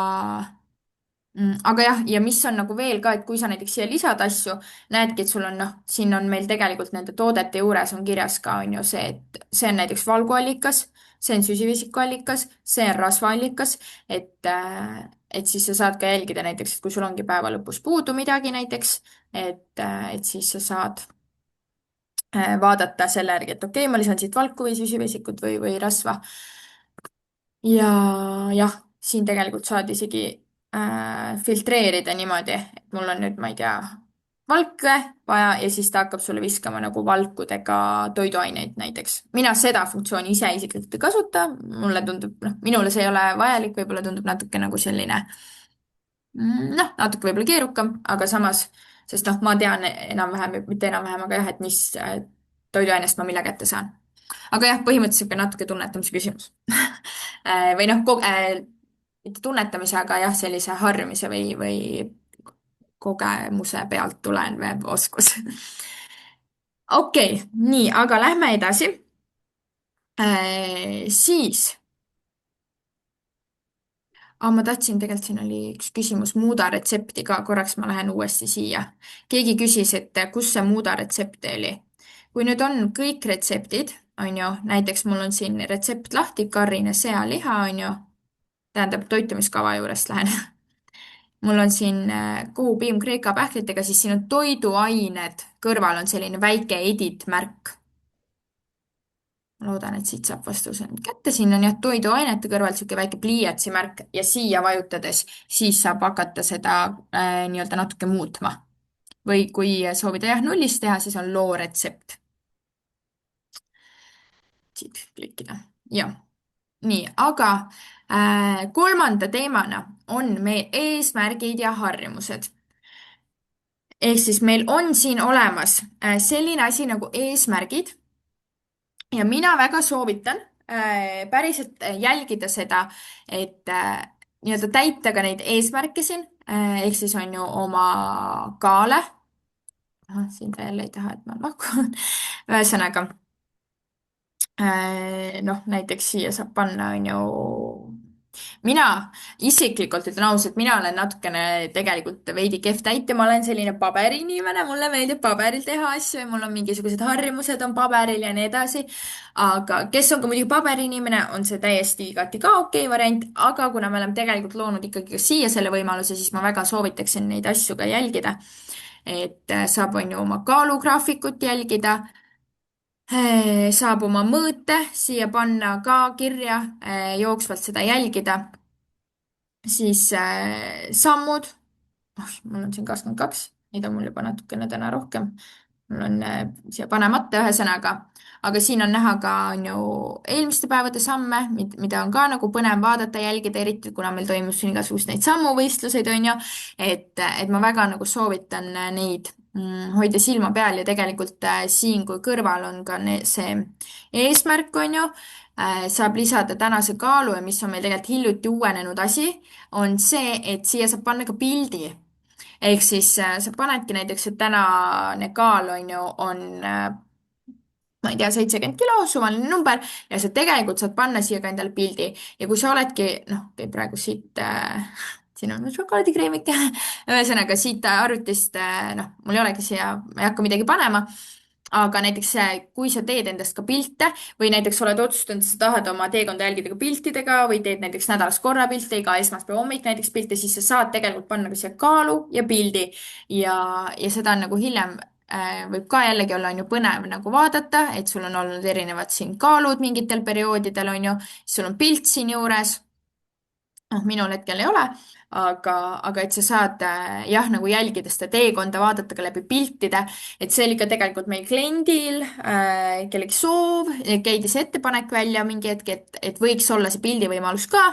jah, ja mis on nagu veel ka, et kui sa näiteks siia lisad asju, näedki, et sul on noh, siin on meil tegelikult nende toodete juures on kirjas ka on ju see, et see on näiteks valguallikas, see on süsivesikuallikas, see on rasvaallikas, et siis sa saad ka jälgida näiteks, et kui sul ongi päeva lõpus puudu midagi näiteks, et siis sa saad vaadata selle järgi, et okei, ma lisan siit valku või süsivesikut või rasva. ja jah, siin tegelikult saad isegi filtreerida niimoodi, et mul on nüüd, ma ei tea, valke vaja ja siis ta hakkab sulle viskama nagu valkudega toiduaineid näiteks. mina seda funktsiooni ise isiklikult ei kasuta, mulle tundub, noh, minule see ei ole vajalik, võib-olla tundub natuke nagu selline noh, natuke võib-olla keerukam, aga samas, sest noh, ma tean enam-vähem, mitte enam-vähem, aga jah, et mis toiduainest ma mille kätte saan. aga jah, põhimõtteliselt ka natuke tunnetamise küsimus või noh, mitte tunnetamise, aga jah, sellise harjumise või kogemuse pealt tulenev oskus. okei, nii, aga lähme edasi. Siis ma tahtsin, tegelikult siin oli üks küsimus muuda retsepti ka, korraks ma lähen uuesti siia. keegi küsis, et kus see muuda retsept oli. kui nüüd on kõik retseptid, on ju, näiteks mul on siin retsept lahti, karine sealiha, on ju, tähendab toitumiskava juurest lähen mul on siin kuhupiim Kreeka pähklitega, siis siin on toiduained, kõrval on selline väike edit märk. ma loodan, et siit saab vastuse nüüd kätte, siin on jah toiduainete kõrval niisugune väike pliiatsi märk ja siia vajutades siis saab hakata seda nii-öelda natuke muutma. või kui soovida jah nullist teha, siis on loo retsept. siit klikkida, jah. nii, aga kolmanda teemana on meil eesmärgid ja harjumused. ehk siis meil on siin olemas selline asi nagu eesmärgid ja mina väga soovitan päriselt jälgida seda, et nii-öelda täita ka neid eesmärke siin, ehk siis on ju oma kaale. siin ta jälle ei taha, et ma lahkun. ühesõnaga, noh, näiteks siia saab panna, on ju, mina isiklikult ütlen ausalt, mina olen natukene tegelikult veidi kehv täitja, ma olen selline paberiinimene, mulle meeldib paberil teha asju ja mul on mingisugused harjumused on paberil ja nii edasi. aga kes on ka muidugi paberiinimene, on see täiesti igati ka okei variant, aga kuna me oleme tegelikult loonud ikkagi ka siia selle võimaluse, siis ma väga soovitaksin neid asju ka jälgida. et saab, on ju, oma kaalugraafikut jälgida, saab oma mõõte siia panna ka kirja, jooksvalt seda jälgida, siis sammud, oh, mul on siin 22, neid on mul juba natukene täna rohkem. mul on siia panemata ühesõnaga, aga siin on näha ka on ju eelmiste päevade samme, mida on ka nagu põnev vaadata, jälgida, eriti kuna meil toimus siin igasuguseid neid sammuvõistluseid on ju, et ma väga nagu soovitan neid hoida silma peal ja tegelikult siin, kui kõrval on ka see eesmärk on ju, saab lisada tänase kaalu ja mis on meil tegelikult hiljuti uuenenud asi, on see, et siia saab panna ka pildi ehk siis sa panedki näiteks, et tänane kaal on ju, on ma ei tea, 70 kilo, suvaline number ja sa tegelikult saad panna siia ka endale pildi ja kui sa oledki, noh, okei, praegu siit siin on mul šokolaadikreemike, ühesõnaga siit arvutist, noh, mul ei olegi siia, ma ei hakka midagi panema, aga näiteks kui sa teed endast ka pilte või näiteks oled otsustanud, et sa tahad oma teekonda jälgida ka piltidega või teed näiteks nädalas korra pilte, iga esmaspäeva hommik näiteks pilte, siis sa saad tegelikult panna ka siia kaalu ja pildi ja seda on nagu hiljem võib ka jällegi olla on ju põnev nagu vaadata, et sul on olnud erinevad siin kaalud mingitel perioodidel on ju, sul on pilt siin juures noh, minul hetkel ei ole, aga et sa saad jah, nagu jälgida seda teekonda, vaadata ka läbi piltide, et see oli ka tegelikult meil kliendil kellegi soov, käidi see ettepanek välja mingi hetk, et võiks olla see pildivõimalus ka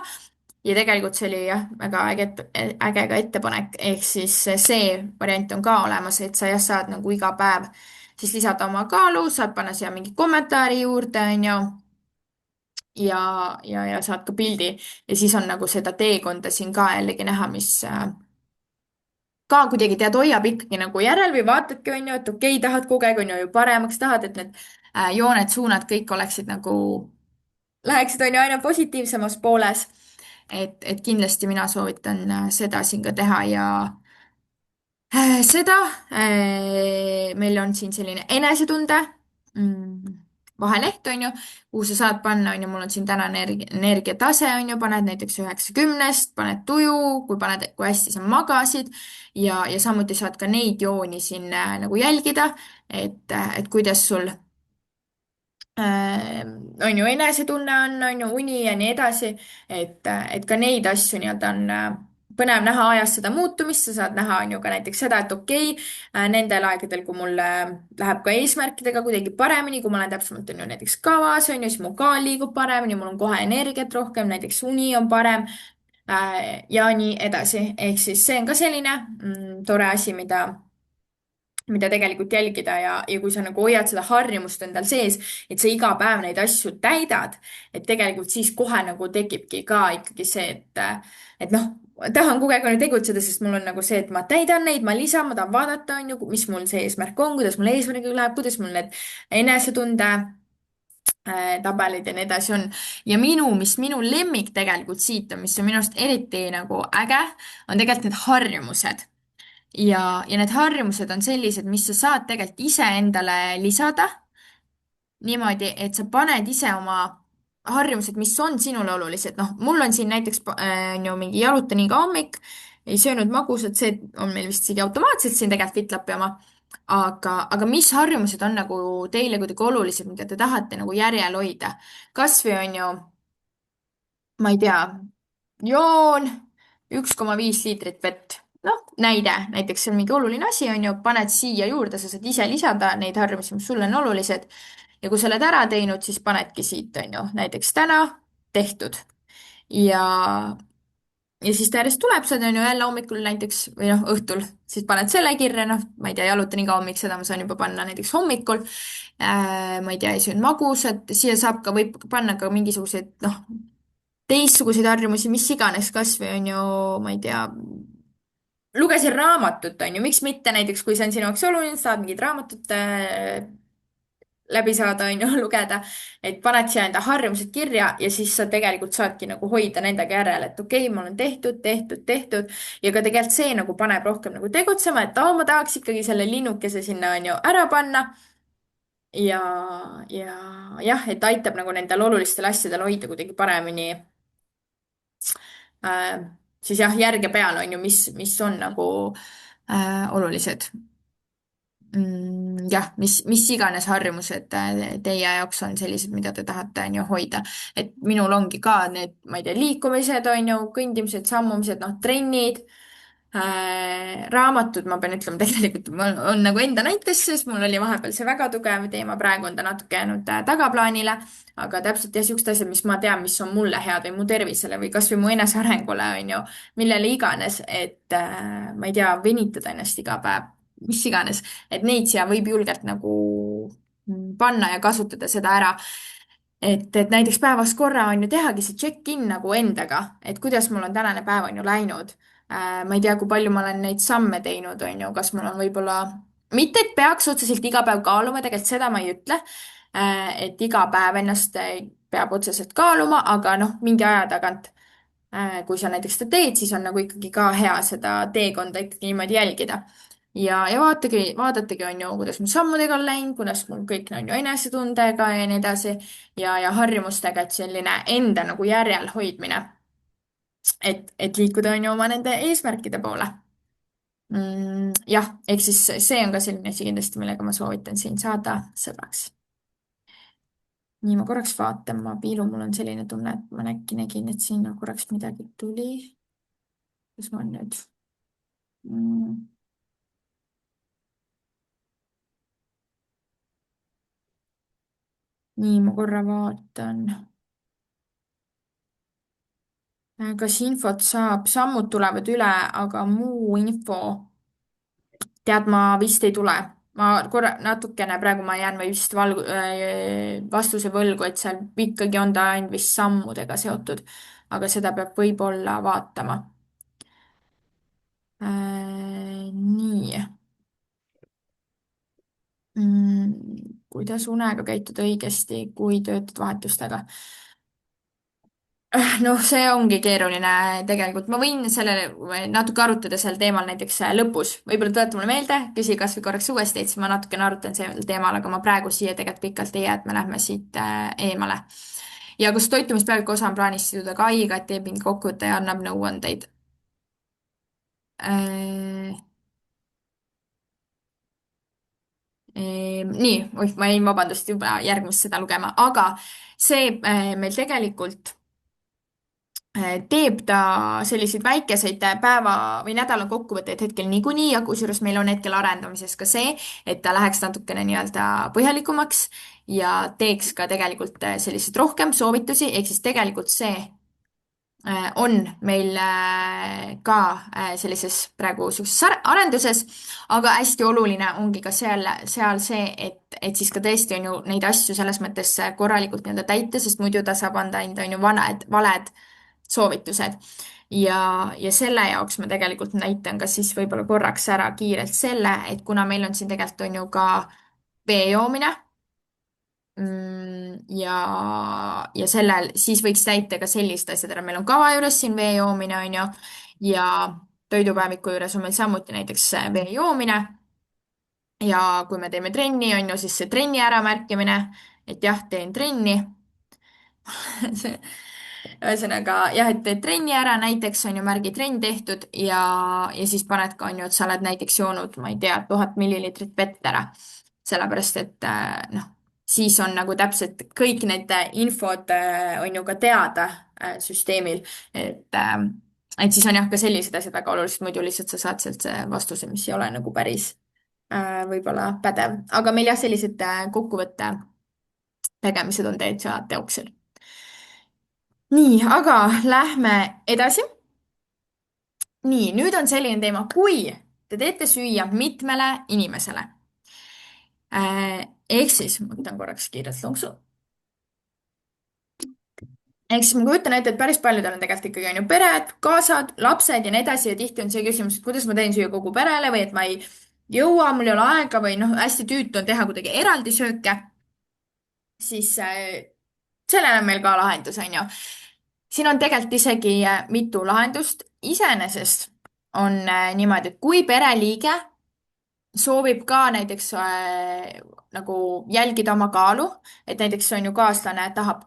ja tegelikult see oli jah, väga äge ka ettepanek, ehk siis see variant on ka olemas, et sa jah, saad nagu iga päev siis lisada oma kaalu, saad panna siia mingi kommentaari juurde, on ju ja saad ka pildi ja siis on nagu seda teekonda siin ka jällegi näha, mis ka kuidagi tead, hoiab ikkagi nagu järel või vaatadki, on ju, et okei, tahad kogu aeg, on ju, paremaks, tahad, et need jooned, suunad kõik oleksid nagu, läheksid, on ju, aina positiivsemas pooles. et kindlasti mina soovitan seda siin ka teha ja seda meil on siin selline enesetunde mm, vaheleht, on ju, kuhu sa saad panna, on ju, mul on siin täna energiatase, on ju, paned näiteks 90-st, paned tuju, kui paned, kui hästi sa magasid ja samuti saad ka neid jooni siin nagu jälgida, et kuidas sul on ju enesetunne on ju uni ja nii edasi, et ka neid asju nii-öelda on põnev näha ajas seda muutumist, sa saad näha on ju ka näiteks seda, et okei, nendel aegadel, kui mul läheb ka eesmärkidega kuidagi paremini, kui ma olen täpsemalt on ju näiteks kavas on ju, siis mu kaal liigub paremini, mul on kohe energiat rohkem, näiteks uni on parem ja nii edasi, ehk siis see on ka selline tore asi, mida tegelikult jälgida ja kui sa nagu hoiad seda harjumust endal sees, et sa iga päev neid asju täidad, et tegelikult siis kohe nagu tekibki ka ikkagi see, et noh, tahan kogu aeg on ju tegutseda, sest mul on nagu see, et ma täidan neid, ma lisan, ma tahan vaadata, on ju, mis mul see eesmärk on, kuidas mul eesmärgiga läheb, kuidas mul need enesetunde tabelid ja nii edasi on. ja mis minu lemmik tegelikult siit on, mis on minu arust eriti nagu äge, on tegelikult need harjumused ja need harjumused on sellised, mis sa saad tegelikult iseendale lisada niimoodi, et sa paned ise oma harjumused, mis on sinule olulised. noh, mul on siin näiteks on ju mingi jalutan iga hommik, ei söönud magusat, see on meil vist isegi automaatselt siin tegelikult FitLapi oma. aga mis harjumused on nagu teile kuidagi olulised, mida te tahate nagu järjel hoida? kasvõi on ju, ma ei tea, joon 1,5 liitrit vett. noh, näiteks see on mingi oluline asi, on ju, paned siia juurde, sa saad ise lisada neid harjumusi, mis sulle on olulised. ja kui sa oled ära teinud, siis panedki siit, on ju, näiteks täna tehtud. ja, ja siis ta järjest tuleb, sa on ju jälle hommikul näiteks või noh, õhtul, siis paned selle kirja, noh, ma ei tea, jalutan iga hommik, seda ma saan juba panna näiteks hommikul. ma ei tea, ei söönud magusat, siia saab ka, võib panna ka mingisuguseid, noh, teistsuguseid harjumusi, mis iganes, kasvõi on ju, ma ei tea, lugesin raamatut, on ju, miks mitte näiteks, kui see on sinu jaoks oluline, saad mingit raamatut läbi saada, on ju, lugeda, et paned siia enda harjumused kirja ja siis sa tegelikult saadki nagu hoida nendega järele, et okei, mul on tehtud ja ka tegelikult see nagu paneb rohkem nagu tegutsema, et aa, ma tahaks ikkagi selle linnukese sinna, on ju, ära panna ja, ja jah, et aitab nagu nendel olulistel asjadel hoida kuidagi paremini äh, siis jah, järge peal on ju, mis on nagu olulised. Jah, mis iganes harjumused teie jaoks on sellised, mida te tahate, on ju, hoida. et minul ongi ka need, ma ei tea, liikumised, on ju, kõndimised, sammumised, noh, trennid raamatud, ma pean ütlema, tegelikult mul on nagu enda näitesse, sest mul oli vahepeal see väga tugev teema, praegu on ta natuke jäänud tagaplaanile. Aga täpselt jah, siuksed asjad, mis ma tean, mis on mulle head või mu tervisele või kasvõi mu enesearengule, on ju, millele iganes, et ma ei tea, venitada ennast iga päev, mis iganes, et neid siia võib julgelt nagu panna ja kasutada seda ära. Et näiteks päevas korra on ju tehagi see check-in nagu endaga, et kuidas mul on tänane päev on ju läinud. Ma ei tea, kui palju ma olen neid samme teinud, on ju, kas mul on võib-olla, mitte et peaks otseselt iga päev kaaluma, tegelikult seda ma ei ütle, et iga päev ennast peab otseselt kaaluma, aga noh, mingi aja tagant, kui sa näiteks seda teed, siis on nagu ikkagi ka hea seda teekonda ikkagi niimoodi jälgida. Ja vaadatagi, on ju, kuidas mul sammudega on läinud, kuidas mul kõik on ju enesetundega ja nii edasi ja harjumustega, et selline enda nagu järel hoidmine, et liikuda on ju oma nende eesmärkide poole. Jah, ehk siis see on ka selline asi kindlasti, millega ma soovitan siin saada sõbraks. nii, ma korraks vaatan, ma piilun, mul on selline tunne, et ma äkki nägin, et sinna korraks midagi tuli. kus ma olen nüüd mm.? nii, ma korra vaatan. kas infot saab, sammud tulevad üle, aga muu info, tead, ma vist ei tule. ma korra natukene, praegu ma jään või vist vastuse võlgu, et seal ikkagi on ta ainult vist sammudega seotud. aga seda peab võib-olla vaatama. Nii. kuidas unega käituda õigesti, kui töötad vahetustega? noh, see ongi keeruline tegelikult, ma võin selle natuke arutada sel teemal näiteks lõpus, võib-olla tuleta mulle meelde, küsi kasvõi korraks uuesti, et siis ma natukene arutan sel teemal, aga ma praegu siia tegelikult pikalt ei jää, et me lähme siit eemale. ja kas toitumispealiku osa on plaanis siduda ka ai-ga, et teeb mind kokkuvõtte ja annab nõuandeid? Äh, nii, oih, ma jäin, vabandust, juba järgmist seda lugema, aga see meil tegelikult teeb ta selliseid väikeseid päeva või nädala kokkuvõtteid hetkel niikuinii ja kusjuures meil on hetkel arendamises ka see, et ta läheks natukene nii-öelda põhjalikumaks ja teeks ka tegelikult selliseid rohkem soovitusi, ehk siis tegelikult see on meil ka sellises praegu sihukeses arenduses, aga hästi oluline ongi ka seal see, et siis ka tõesti on ju neid asju selles mõttes korralikult nii-öelda täita, sest muidu ta saab anda enda on ju valed soovitused. ja selle jaoks ma tegelikult näitan ka siis võib-olla korraks ära kiirelt selle, et kuna meil on siin tegelikult on ju ka vee joomine ja sellel siis võiks täita ka sellised asjad ära, meil on kava juures siin vee joomine on ju ja toidupäeviku juures on meil samuti näiteks vee joomine ja kui me teeme trenni on ju siis see trenni äramärkimine, et jah, teen trenni see, ühesõnaga jah, et teed trenni ära, näiteks on ju märgi trenn tehtud ja siis paned ka on ju, et sa oled näiteks joonud, ma ei tea, 1000 milliliitrit vett ära. sellepärast, et noh, siis on nagu täpselt kõik need infod on ju ka teada süsteemil, et siis on jah, ka sellised asjad väga olulised, muidu lihtsalt sa saad sealt vastuse, mis ei ole nagu päris võib-olla pädev, aga meil jah, sellised kokkuvõtte tegemised on täitsa teoksel. nii, aga lähme edasi. nii, nüüd on selline teema, kui te teete süüa mitmele inimesele. ehk siis, ma võtan korraks kiirelt lonksu. ehk siis ma kujutan ette, et päris paljudel on tegelikult ikkagi on ju pered, kaasad, lapsed ja nii edasi ja tihti on see küsimus, et kuidas ma teen süüa kogu perele või et ma ei jõua, mul ei ole aega või noh, hästi tüütu on teha kuidagi eraldi sööke. siis sellele on meil ka lahendus, on ju. siin on tegelikult isegi mitu lahendust. iseenesest on niimoodi, et kui pereliige soovib ka näiteks nagu jälgida oma kaalu, et näiteks on ju kaaslane tahab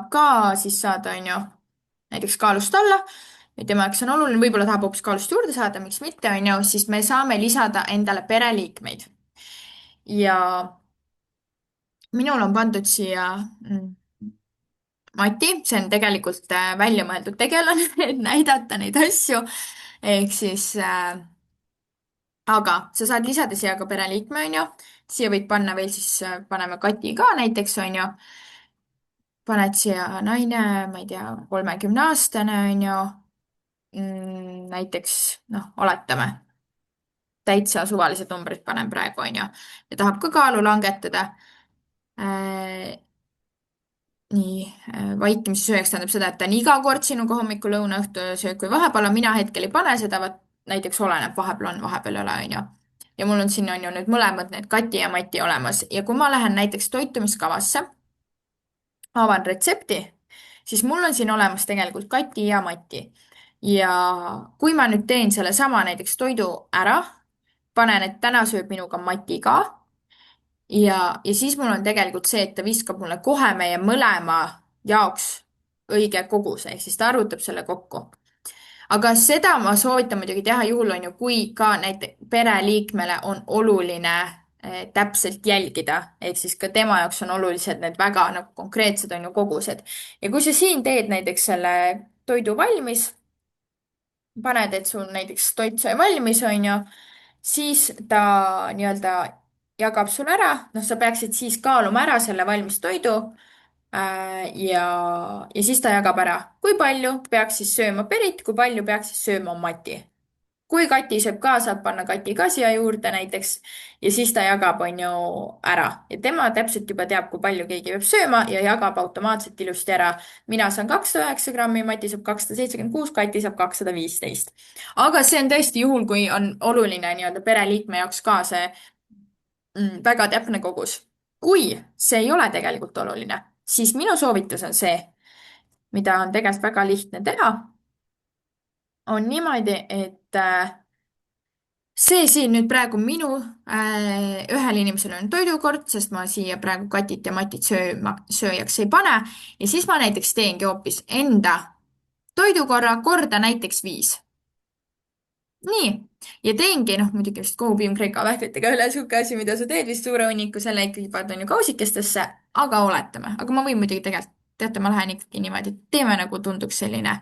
ka siis saada, on ju, näiteks kaalust alla ja tema jaoks on oluline, võib-olla tahab hoopis kaalust juurde saada, miks mitte, on ju, siis me saame lisada endale pereliikmeid. ja minul on pandud siia Mati, see on tegelikult välja mõeldud tegelane, et näidata neid asju. ehk siis aga sa saad lisada siia ka pereliikme, onju. Siia võid panna veel siis, paneme Kati ka näiteks, onju. Paned siia naine, ma ei tea, 30-aastane, onju. Näiteks, noh, oletame, täitsa suvalised numbrid panen praegu, onju. Ja tahab ka kaalu langetada. Äh, nii, vaikimise sööjaks tähendab seda, et ta on iga kord sinuga hommikul, lõuna, õhtu söök või vahepeal on, mina hetkel ei pane seda, vot näiteks oleneb, vahepeal on, vahepeal ei ole, onju. Ja mul on siin on ju nüüd mõlemad need Kati ja Mati olemas ja kui ma lähen näiteks toitumiskavasse, avan retsepti, siis mul on siin olemas tegelikult Kati ja Mati. ja kui ma nüüd teen sellesama näiteks toidu ära, panen, et täna sööb minuga Mati ka ja siis mul on tegelikult see, et ta viskab mulle kohe meie mõlema jaoks õige koguse, ehk siis ta arvutab selle kokku. Aga seda ma soovitan muidugi teha juhul, on ju, kui ka näiteks pereliikmele on oluline täpselt jälgida, ehk siis ka tema jaoks on olulised need väga nagu konkreetsed on ju kogused. ja kui sa siin teed näiteks selle toidu valmis, paned, et sul näiteks toit sai valmis, on ju, siis ta nii-öelda jagab sulle ära, noh, sa peaksid siis kaaluma ära selle valmis toidu ja siis ta jagab ära, kui palju peaks siis sööma Berit, kui palju peaks siis sööma Mati. Kui Kati sööb ka, saab panna Kati ka siia juurde näiteks ja siis ta jagab, on ju, ära ja tema täpselt juba teab, kui palju keegi peab sööma ja jagab automaatselt ilusti ära. mina saan 209 grammi, Mati saab 276, Kati saab 215. aga see on tõesti juhul, kui on oluline nii-öelda pereliikme jaoks ka see väga täpne kogus. kui see ei ole tegelikult oluline, siis minu soovitus on see, mida on tegelikult väga lihtne teha, on niimoodi, et see siin nüüd praegu minu ühel inimesel on toidukord, sest ma siia praegu Katit ja Matit sööjaks ei pane ja siis ma näiteks teengi hoopis enda toidukorra korda näiteks 5. nii, ja teengi, noh muidugi vist kohupiim Kreeka pähklitega üle sihuke asi, mida sa teed vist suure hunniku, selle ikkagi paned on ju kausikestesse, aga oletame, aga ma võin muidugi tegelikult, teate, ma lähen ikkagi niimoodi, et teeme nagu tunduks selline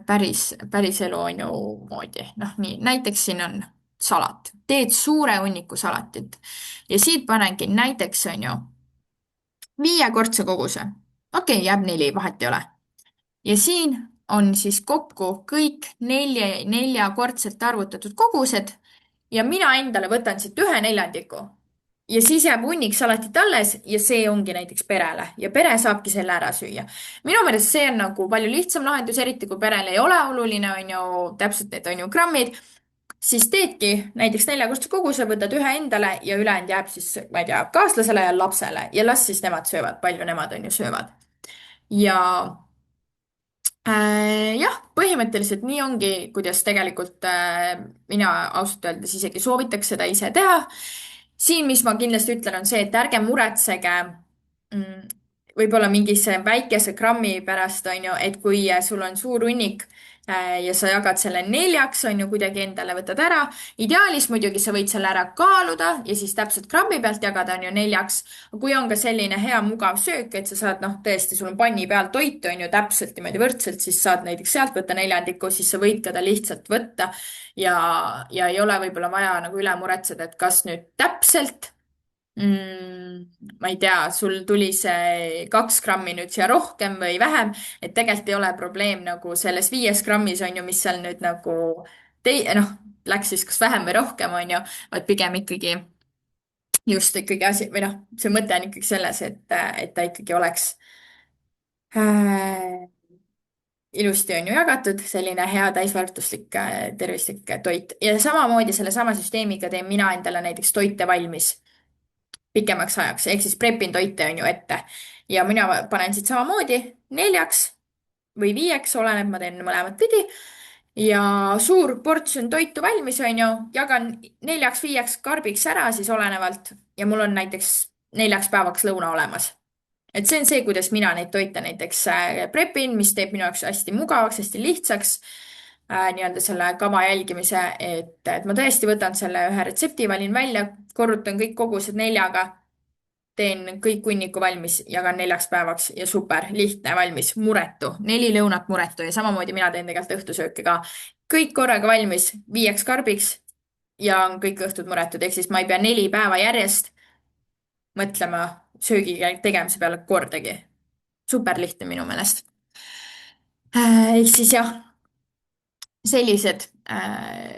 päris elu on ju moodi. noh, nii, näiteks siin on salat, teed suure hunniku salatit ja siit panengi näiteks on ju 5-kordse koguse. okei, jääb 4, vahet ei ole. ja siin on siis kokku kõik 4-kordselt arvutatud kogused ja mina endale võtan siit 1/4 ja siis jääb hunnik salatit alles ja see ongi näiteks perele ja pere saabki selle ära süüa. minu meelest see on nagu palju lihtsam lahendus, eriti kui perele ei ole oluline, on ju, täpselt need on ju grammid, siis teedki näiteks 4-kordse koguse, võtad ühe endale ja ülejäänud jääb siis, ma ei tea, kaaslasele ja lapsele ja las siis nemad söövad, palju nemad on ju söövad. ja jah, põhimõtteliselt nii ongi, kuidas tegelikult mina ausalt öeldes isegi soovitaks seda ise teha. siin, mis ma kindlasti ütlen, on see, et ärge muretsege mm, võib-olla mingise väikese grammi pärast, on ju, et kui sul on suur hunnik ja sa jagad selle 4-ks, on ju, kuidagi endale võtad ära. ideaalis muidugi sa võid selle ära kaaluda ja siis täpselt grammi pealt jagada, on ju, 4-ks. kui on ka selline hea mugav söök, et sa saad, noh, tõesti, sul on panni peal toitu, on ju, täpselt niimoodi võrdselt, siis saad näiteks sealt võtta 1/4, siis sa võid ka ta lihtsalt võtta ja ei ole võib-olla vaja nagu üle muretseda, et kas nüüd täpselt ma ei tea, sul tuli see 2 grammi nüüd siia rohkem või vähem, et tegelikult ei ole probleem nagu selles 5 grammis on ju, mis seal nüüd nagu noh, läks siis kas vähem või rohkem on ju, vaid pigem ikkagi just ikkagi asi või noh, see mõte on ikkagi selles, et ta ikkagi oleks äh, ilusti on ju jagatud, selline hea täisväärtuslik tervislik toit ja samamoodi sellesama süsteemiga teen mina endale näiteks toite valmis pikemaks ajaks, ehk siis prepin toite on ju ette ja mina panen siit samamoodi 4-ks või 5-ks, oleneb, ma teen mõlemat pidi. ja suur portsjon toitu valmis on ju, jagan 4-5 karbiks ära siis olenevalt ja mul on näiteks 4 päevaks lõuna olemas. et see on see, kuidas mina neid toite näiteks prepin, mis teeb minu jaoks hästi mugavaks, hästi lihtsaks nii-öelda selle kava jälgimise, et ma tõesti võtan selle ühe retsepti, valin välja, korrutan kõik kogused 4-ga teen kõik hunniku valmis, jagan 4 päevaks ja super, lihtne, valmis, muretu. 4 lõunat muretu ja samamoodi mina teen tegelikult õhtusööke ka. kõik korraga valmis, 5 karbiks ja on kõik õhtud muretud, ehk siis ma ei pea 4 päeva järjest mõtlema söögi tegemise peale kordagi. super lihtne minu meelest. Ehk siis jah, sellised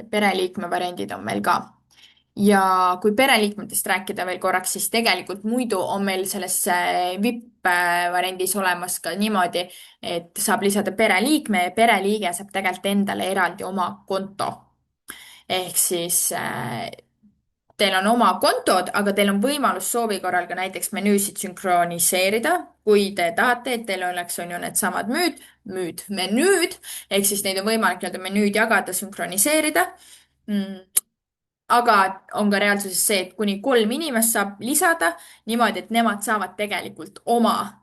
pereliikme variandid on meil ka. ja kui pereliikmetest rääkida veel korraks, siis tegelikult muidu on meil selles VIP-variandis olemas ka niimoodi, et saab lisada pereliikme ja pereliige saab tegelikult endale eraldi oma konto. ehk siis teil on oma kontod, aga teil on võimalus soovi korral ka näiteks menüüsid sünkroniseerida, kui te tahate, et teil oleks, on ju, needsamad menüüd, ehk siis neid on võimalik nii-öelda menüüd jagada, sünkroniseerida. Aga on ka reaalsuses see, et kuni 3 inimest saab lisada niimoodi, et nemad saavad tegelikult äh,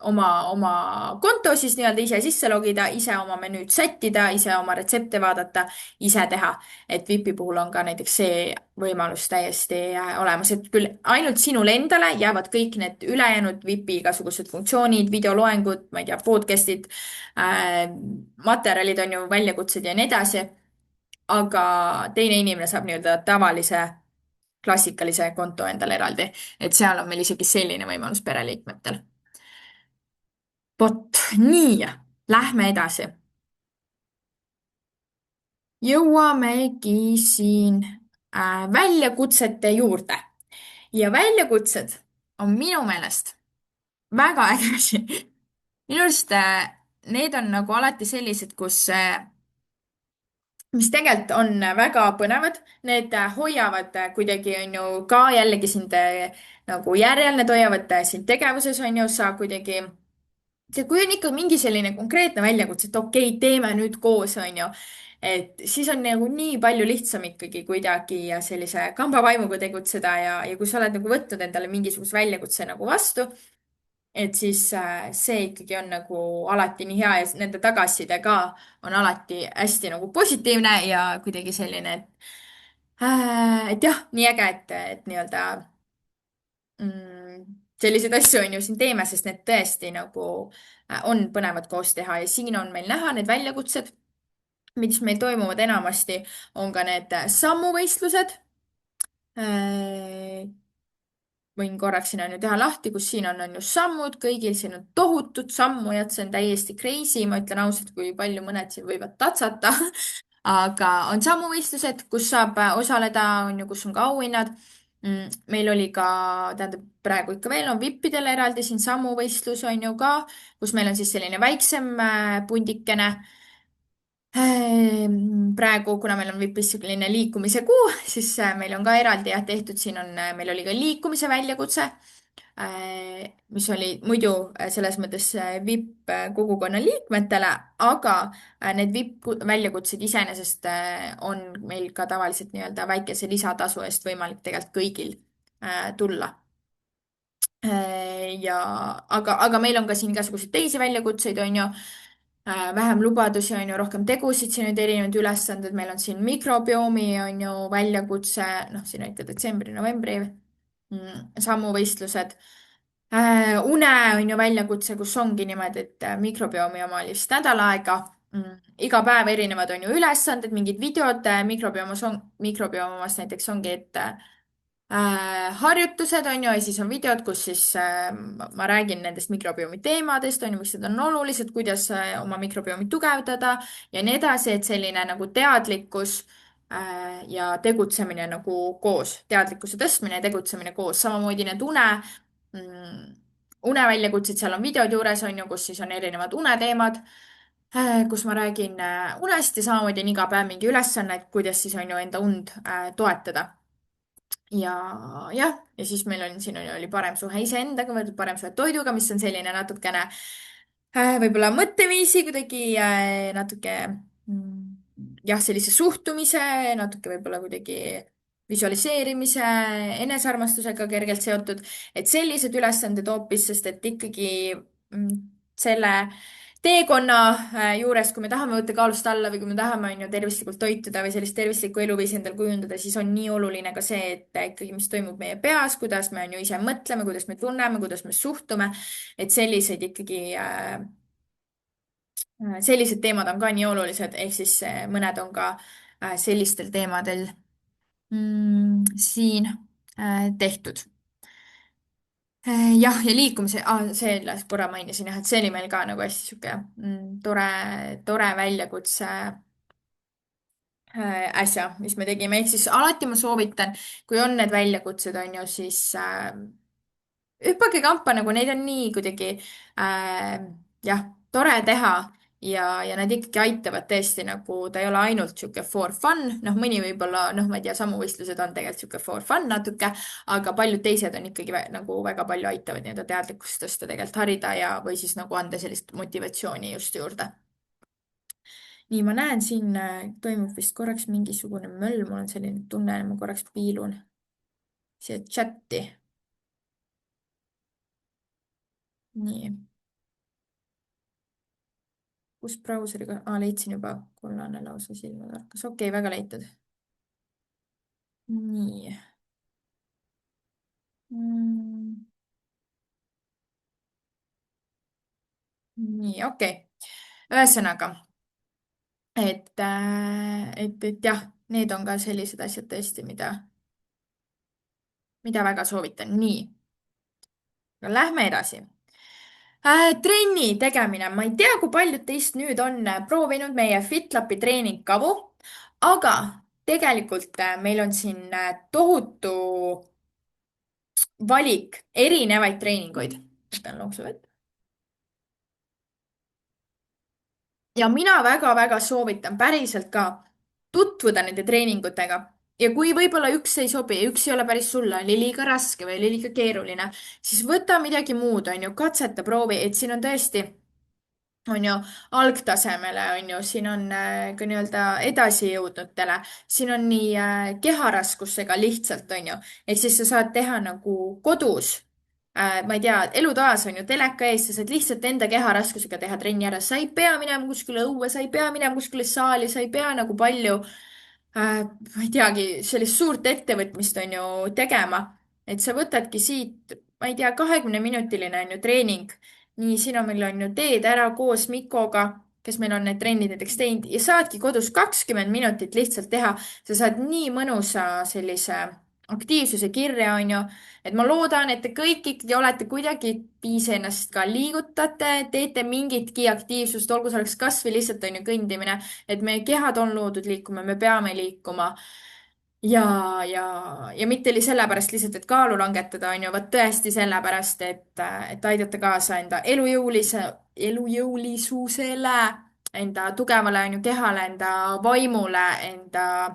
oma konto siis nii-öelda ise sisse logida, ise oma menüüd sättida, ise oma retsepte vaadata, ise teha. et VIP-i puhul on ka näiteks see võimalus täiesti olemas, et küll ainult sinule endale jäävad kõik need ülejäänud VIP-i igasugused funktsioonid, videoloengud, ma ei tea, podcast'id materjalid on ju, väljakutsed ja nii edasi, aga teine inimene saab nii-öelda tavalise klassikalise konto endale eraldi, et seal on meil isegi selline võimalus pereliikmetel. vot nii, lähme edasi. Jõuamegi siin väljakutsete juurde ja väljakutsed on minu meelest väga äge asi. minu arust need on nagu alati sellised, kus mis tegelikult on väga põnevad, need hoiavad kuidagi, on ju, ka jällegi sind nagu järjel, need hoiavad sind tegevuses, on ju, sa kuidagi, kui on ikka mingi selline konkreetne väljakutse, et okei, teeme nüüd koos, on ju, et siis on nagu nii palju lihtsam ikkagi kuidagi ja sellise kambavaimuga tegutseda ja kui sa oled nagu võtnud endale mingisuguse väljakutse nagu vastu, et siis see ikkagi on nagu alati nii hea ja nende tagasiside ka on alati hästi nagu positiivne ja kuidagi selline, et jah, nii äge, et nii-öelda selliseid asju on ju siin teeme, sest need tõesti nagu on põnevad koos teha ja siin on meil näha need väljakutsed, mis meil toimuvad enamasti, on ka need sammuvõistlused. Võin korraks siin on ju teha lahti, kus siin on ju sammud, kõigil siin on tohutud sammujad, see on täiesti crazy, ma ütlen ausalt, kui palju mõned siin võivad tatsata. aga on sammuvõistlused, kus saab osaleda, on ju, kus on ka auhinnad. meil oli ka, tähendab, praegu ikka veel on VIP-idele eraldi siin sammuvõistlus on ju ka, kus meil on siis selline väiksem pundikene. praegu, kuna meil on VIPis selline liikumise kuu, siis meil on ka eraldi jah tehtud, siin on, meil oli ka liikumise väljakutse, mis oli muidu selles mõttes VIP kogukonna liikmetele, aga need VIP väljakutsed iseenesest on meil ka tavaliselt nii-öelda väikese lisatasu eest võimalik tegelikult kõigil tulla. Aga meil on ka siin igasuguseid teisi väljakutseid, on ju, vähem lubadusi, on ju, rohkem tegusid, siin on erinevad ülesanded, meil on siin mikrobiomi, on ju, väljakutse, noh, siin on ikka detsembri-novembri sammuvõistlused. une on ju väljakutse, kus ongi niimoodi, et mikrobiomi oma oli vist nädal aega. iga päev erinevad on ju ülesanded, mingid videod mikrobiomas näiteks ongi, et harjutused on ju ja siis on videod, kus siis ma räägin nendest mikrobiomi teemadest, on ju, miks need on olulised, kuidas oma mikrobiomi tugevdada ja nii edasi, et selline nagu teadlikkus ja tegutsemine nagu koos, teadlikkuse tõstmine ja tegutsemine koos, samamoodi need uneväljakutsed, seal on videod juures, on ju, kus siis on erinevad uneteemad, kus ma räägin unest ja samamoodi on iga päev mingi ülesanne, et kuidas siis on ju enda und toetada ja jah, ja siis meil on, siin oli parem suhe iseendaga, parem suhe toiduga, mis on selline natukene võib-olla mõtteviisi kuidagi natuke jah, sellise suhtumise, natuke võib-olla kuidagi visualiseerimise, enesearmastusega kergelt seotud, et sellised ülesanded hoopis, sest et ikkagi selle teekonna juures, kui me tahame võtta kaalust alla või kui me tahame, on ju, tervislikult toituda või sellist tervislikku eluviisi endale kujundada, siis on nii oluline ka see, et ikkagi, mis toimub meie peas, kuidas me on ju ise mõtleme, kuidas me tunneme, kuidas me suhtume. et selliseid ikkagi sellised teemad on ka nii olulised, ehk siis mõned on ka sellistel teemadel siin tehtud. Jah, ja liikumise, selle korra mainisin jah, et see oli meil ka nagu hästi sihuke tore, tore väljakutse äsja, mis me tegime, ehk siis alati ma soovitan, kui on need väljakutsed, on ju, siis hüppage kampa, nagu neid on nii kuidagi äh, jah, tore teha ja nad ikkagi aitavad tõesti nagu, ta ei ole ainult sihuke for fun, noh, mõni võib-olla, noh, ma ei tea, samuvõistlused on tegelikult sihuke for fun natuke, aga paljud teised on ikkagi nagu väga palju aitavad nii-öelda teadlikkust tõsta, tegelikult harida ja, või siis nagu anda sellist motivatsiooni just juurde. nii, ma näen siin toimub vist korraks mingisugune möll, mul on selline tunne, et ma korraks piilun siia chati. nii, kus brauseriga, leidsin juba, kollane lausa silmatorkas, okei, väga leitud. nii mm,. nii, okei. ühesõnaga, et jah, need on ka sellised asjad tõesti, mida väga soovitan. nii, lähme edasi. Trenni tegemine, ma ei tea, kui paljud teist nüüd on proovinud meie FitLapi treeningkavu, aga tegelikult meil on siin tohutu valik erinevaid treeninguid. võtan lonksu vett. ja mina väga-väga soovitan päriselt ka tutvuda nende treeningutega. ja kui võib-olla üks ei sobi, üks ei ole päris sulle, oli liiga raske või oli liiga keeruline, siis võta midagi muud, on ju, katseta, proovi, et siin on tõesti on ju algtasemele, on ju, siin on ka nii-öelda edasijõudnutele, siin on nii keharaskusega lihtsalt, on ju, ehk siis sa saad teha nagu kodus ma ei tea, elutoas on ju teleka ees, sa saad lihtsalt enda keharaskusega teha trenni ära, sa ei pea minema kuskile õue, sa ei pea minema kuskile saali, sa ei pea nagu palju ma ei teagi, sellist suurt ettevõtmist on ju tegema, et sa võtadki siit, ma ei tea, 20-minutiline on ju treening. nii, siin on meil on ju teed ära koos Mikoga, kes meil on need trennid näiteks teinud ja saadki kodus 20 minutit lihtsalt teha. sa saad nii mõnusa sellise aktiivsuse kirja, on ju, et ma loodan, et te kõik ikkagi olete kuidagiviisi ennast ka liigutate, teete mingitki aktiivsust, olgu selleks kasvõi lihtsalt on ju kõndimine, et meie kehad on loodud liikuma, me peame liikuma. ja, ja mitte sellepärast lihtsalt, et kaalu langetada, on ju, vaid tõesti sellepärast, et aidata kaasa enda elujõulisusele, enda tugevale, on ju, kehale, enda vaimule, enda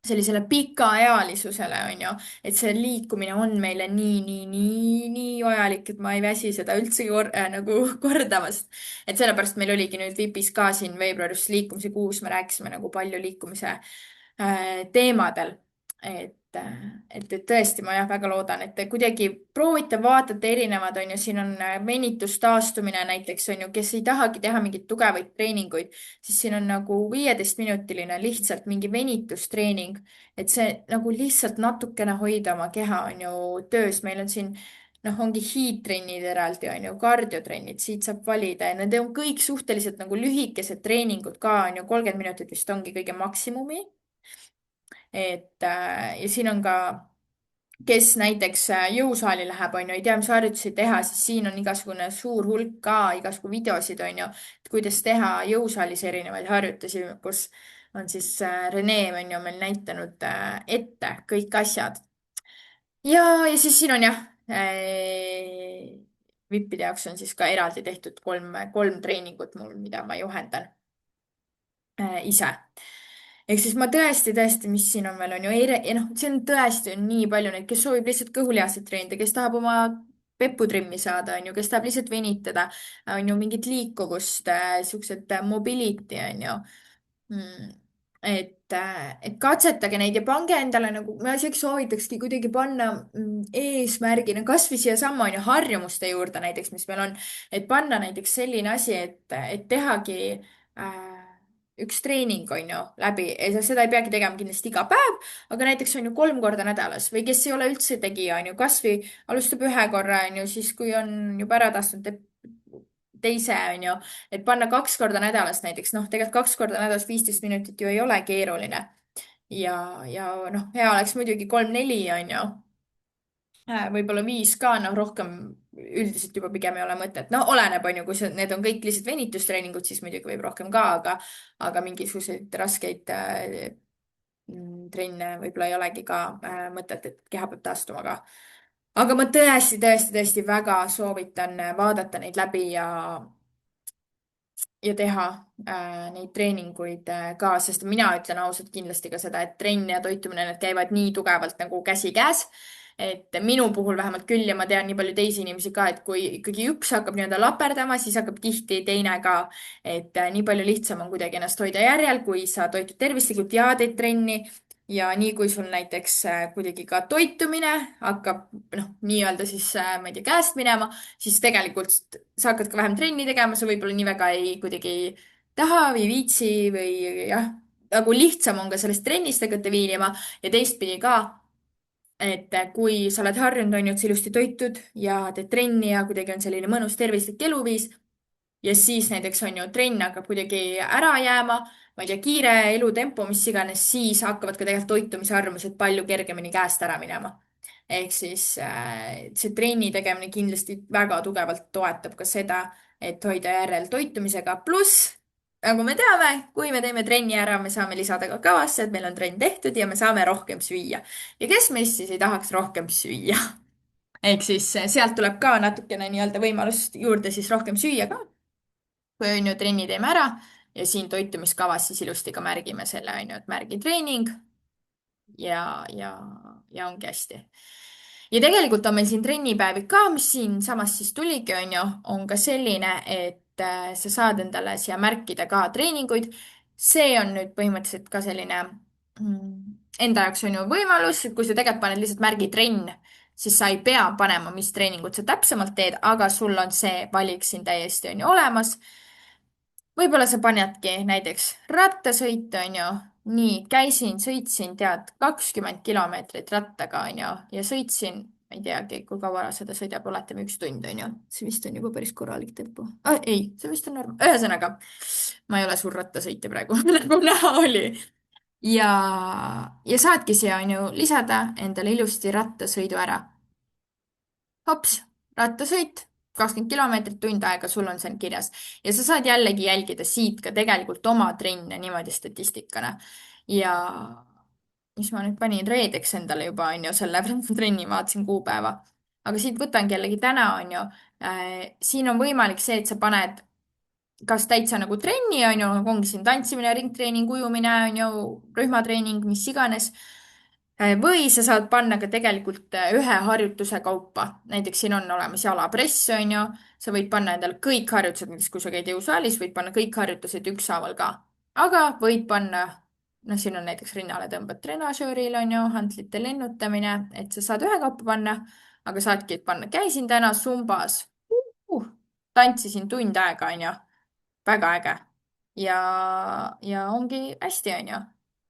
sellisele pikaealisusele, on ju, et see liikumine on meile nii, nii, nii, nii vajalik, et ma ei väsi seda üldse nagu kordamast. et sellepärast meil oligi nüüd VIP-is ka siin veebruaris liikumise kuus, me rääkisime nagu palju liikumise teemadel. et tõesti, ma jah, väga loodan, et te kuidagi proovite, vaatate erinevad, on ju, siin on venitustaastumine näiteks, on ju, kes ei tahagi teha mingeid tugevaid treeninguid, siis siin on nagu 15-minutiline lihtsalt mingi venitustreening, et see nagu lihtsalt natukene hoida oma keha, on ju, töös. meil on siin noh, ongi hiidtrennid eraldi, on ju, kardiotrennid, siit saab valida ja need on kõik suhteliselt nagu lühikesed treeningud ka, on ju, 30 minutit vist ongi kõige maksimumi. ja siin on ka, kes näiteks jõusaali läheb, on ju, ei tea, mis harjutusi teha, siis siin on igasugune suur hulk ka igasugu videosid, on ju, et kuidas teha jõusaalis erinevaid harjutusi, kus on siis Rene on ju meil näitanud ette kõik asjad. ja siis siin on jah vippide jaoks on siis ka eraldi tehtud kolm treeningut mul, mida ma juhendan ise. ehk siis ma tõesti, tõesti, mis siin on veel, on ju, ja noh, see on tõesti on nii palju neid, kes soovib lihtsalt kõhulihaseid treenida, kes tahab oma peputrimmi saada, on ju, kes tahab lihtsalt venitada, on ju, mingit liikuvust, siuksed mobility, on ju. et katsetage neid ja pange endale nagu, ma isegi soovitakski kuidagi panna eesmärgina kasvõi siiasamma on ju harjumuste juurde näiteks, mis meil on, et panna näiteks selline asi, et tehagi üks treening on ju läbi, seda ei peagi tegema kindlasti iga päev, aga näiteks on ju 3 korda nädalas või kes ei ole üldse tegija on ju, kasvõi alustab 1 korra on ju, siis kui on juba ära tahtnud, teeb teise on ju, et panna 2 korda nädalas näiteks, noh, tegelikult 2 korda nädalas 15 minutit ju ei ole keeruline. ja noh, hea oleks muidugi 3-4 on ju. Võib-olla 5 ka, noh, rohkem üldiselt juba pigem ei ole mõtet. no oleneb, on ju, kui see, need on kõik lihtsalt venitustreeningud, siis muidugi võib rohkem ka, aga mingisuguseid raskeid trenne võib-olla ei olegi ka mõtet, et keha peab taastuma ka. aga ma tõesti, tõesti, tõesti väga soovitan vaadata neid läbi ja teha neid treeninguid ka, sest mina ütlen ausalt kindlasti ka seda, et trenn ja toitumine, need käivad nii tugevalt nagu käsikäes. et minu puhul vähemalt küll ja ma tean nii palju teisi inimesi ka, et kui ikkagi üks hakkab nii-öelda laperdama, siis hakkab tihti teine ka. et nii palju lihtsam on kuidagi ennast hoida järjel, kui sa toitud tervislikult ja teed trenni. ja nii kui sul näiteks kuidagi ka toitumine hakkab noh, nii-öelda siis ma ei tea, käest minema, siis tegelikult sa hakkad ka vähem trenni tegema, sa võib-olla nii väga ei kuidagi ei taha või ei viitsi või jah, nagu lihtsam on ka sellest trennist hakata viilima ja teistpidi ka, et kui sa oled harjunud, on ju, et sa ilusti toitud ja teed trenni ja kuidagi on selline mõnus tervislik eluviis ja siis näiteks on ju trenn hakkab kuidagi ära jääma, ma ei tea, kiire elutempo, mis iganes, siis hakkavad ka tegelikult toitumisharjumused palju kergemini käest ära minema. ehk siis see trenni tegemine kindlasti väga tugevalt toetab ka seda, et hoida järel toitumisega, pluss nagu me teame, kui me teeme trenni ära, me saame lisada ka kavasse, et meil on trenn tehtud ja me saame rohkem süüa. ja kes meist siis ei tahaks rohkem süüa? ehk siis sealt tuleb ka natukene nii-öelda võimalust juurde siis rohkem süüa ka, kui on ju trenni teeme ära ja siin toitumiskavas siis ilusti ka märgime selle, on ju, et märgitreening ja ongi hästi. ja tegelikult on meil siin trennipäevik ka, mis siinsamas siis tuligi, on ju, on ka selline, et sa saad endale siia märkida ka treeninguid. see on nüüd põhimõtteliselt ka selline enda jaoks on ju võimalus, et kui sa tegelikult paned lihtsalt märgi trenn, siis sa ei pea panema, mis treeningut sa täpsemalt teed, aga sul on see valik siin täiesti on ju olemas. võib-olla sa panedki näiteks rattasõitu, onju. nii, käisin, sõitsin, tead, 20 kilomeetrit rattaga, onju, ja sõitsin, ma ei teagi, kui kaua seda sõidab, oletame 1 tund, onju. see vist on juba päris korralik tempo ei, see vist on norm-, ühesõnaga, ma ei ole suur rattasõitja praegu nagu näha oli. ja, ja saadki siia, onju, lisada endale ilusti rattasõidu ära. Hops, rattasõit, 20 kilomeetrit, tund aega, sul on see kirjas. ja sa saad jällegi jälgida siit ka tegelikult oma trenne niimoodi statistikana. ja mis ma nüüd panin reedeks endale juba, on ju, selle trenni, vaatasin kuupäeva. aga siit võtangi jällegi täna, on ju. siin on võimalik see, et sa paned kas täitsa nagu trenni, on ju, ongi siin tantsimine, ringtreening, ujumine, on ju, rühmatreening, mis iganes. või sa saad panna ka tegelikult ühe harjutuse kaupa. näiteks siin on olemas jalapress, on ju. sa võid panna endale kõik harjutused, näiteks kui sa käid jõusaalis, võid panna kõik harjutused ükshaaval ka. aga võid panna, noh, siin on näiteks rinnale tõmbad trenažööril, on ju, hantlite lennutamine, et sa saad ühekaupa panna, aga saadki, et panna, käisin täna sumbas tantsisin tund aega, onju. väga äge. ja ongi hästi, onju.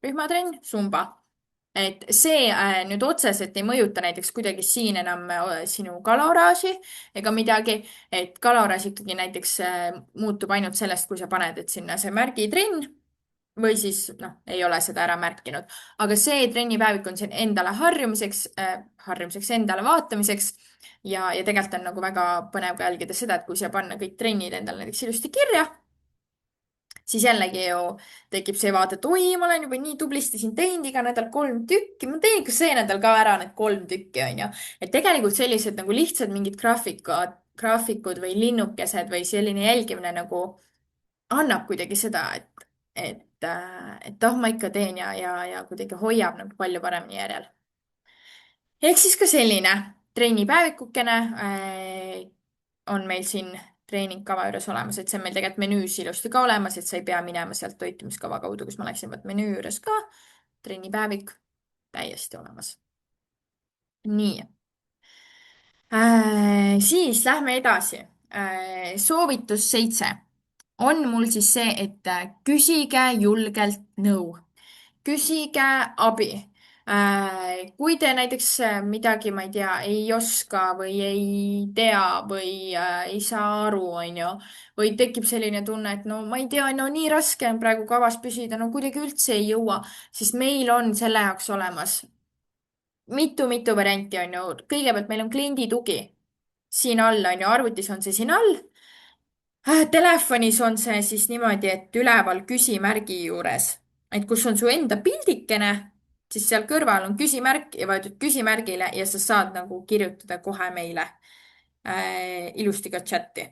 rühmatrenn, sumba. et see nüüd otseselt ei mõjuta näiteks kuidagi siin enam sinu kaloraaži ega midagi, et kaloraaž ikkagi näiteks muutub ainult sellest, kui sa paned, et sinna see märgitrenn või siis noh, ei ole seda ära märkinud. aga see trennipäevik on siin endale harjumiseks, endale vaatamiseks ja tegelikult on nagu väga põnev ka jälgida seda, et kui siia panna kõik trennid endale näiteks ilusti kirja, siis jällegi ju tekib see vaade, et oi, ma olen juba nii tublisti siin teinud iga nädal 3 tükki, ma teen ikka see nädal ka ära need 3 tükki, onju. et tegelikult sellised nagu lihtsad mingid graafikud või linnukesed või selline jälgimine nagu annab kuidagi seda, et oh, ma ikka teen ja kuidagi hoiab nagu palju paremini järjel. ehk siis ka selline trennipäevikukene on meil siin treeningkava juures olemas, et see on meil tegelikult menüüs ilusti ka olemas, et sa ei pea minema sealt toitumiskava kaudu, kus ma läksin, vaid menüü juures ka trennipäevik täiesti olemas. nii siis lähme edasi. Soovitus 7 on mul siis see, et küsige julgelt nõu, küsige abi. Kui te näiteks midagi, ma ei tea, ei oska või ei tea või ei saa aru, onju, või tekib selline tunne, et no ma ei tea, no nii raske on praegu kavas püsida, no kuidagi üldse ei jõua, siis meil on selle jaoks olemas mitu-mitu varianti, on ju. kõigepealt meil on kliendi tugi siin all, on ju, arvutis on see siin all. Telefonis on see siis niimoodi, et üleval küsimärgi juures, et kus on su enda pildikene, siis seal kõrval on küsimärk ja vajutad küsimärgile ja sa saad nagu kirjutada kohe meile ilusti ka chati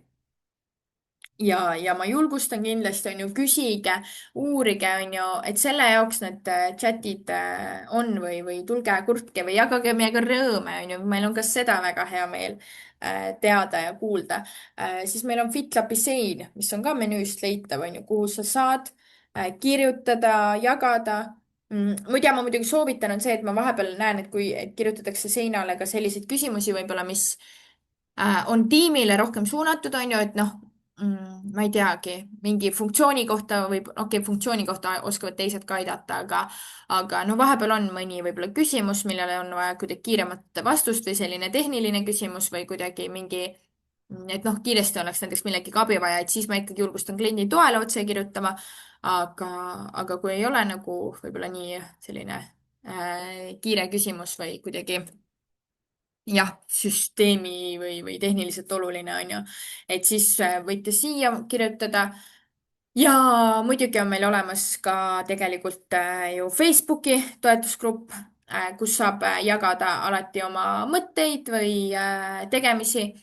ja ma julgustan kindlasti, on ju, küsige, uurige, on ju, et selle jaoks need chatid on või tulge kurtke või jagage meiega rõõme, on ju, meil on ka seda väga hea meel teada ja kuulda. Siis meil on FitLapi sein, mis on ka menüüst leitav, on ju, kuhu sa saad kirjutada, jagada. Muide, ma muidugi soovitan, on see, et ma vahepeal näen, et kui et kirjutatakse seinale ka selliseid küsimusi võib-olla, mis on tiimile rohkem suunatud, on ju, et noh, ma ei teagi, mingi funktsiooni kohta või okei okay,, funktsiooni kohta oskavad teised ka aidata, aga no vahepeal on mõni võib-olla küsimus, millele on vaja kuidagi kiiremat vastust või selline tehniline küsimus või kuidagi mingi, et noh, kiiresti oleks näiteks millegagi abi vaja, et siis ma ikkagi julgustan kliendi toele otse kirjutama. aga kui ei ole nagu võib-olla nii selline kiire küsimus või kuidagi jah, süsteemi või tehniliselt oluline on ju, et siis võite siia kirjutada. ja muidugi on meil olemas ka tegelikult ju Facebooki toetusgrupp, kus saab jagada alati oma mõtteid või tegemisi.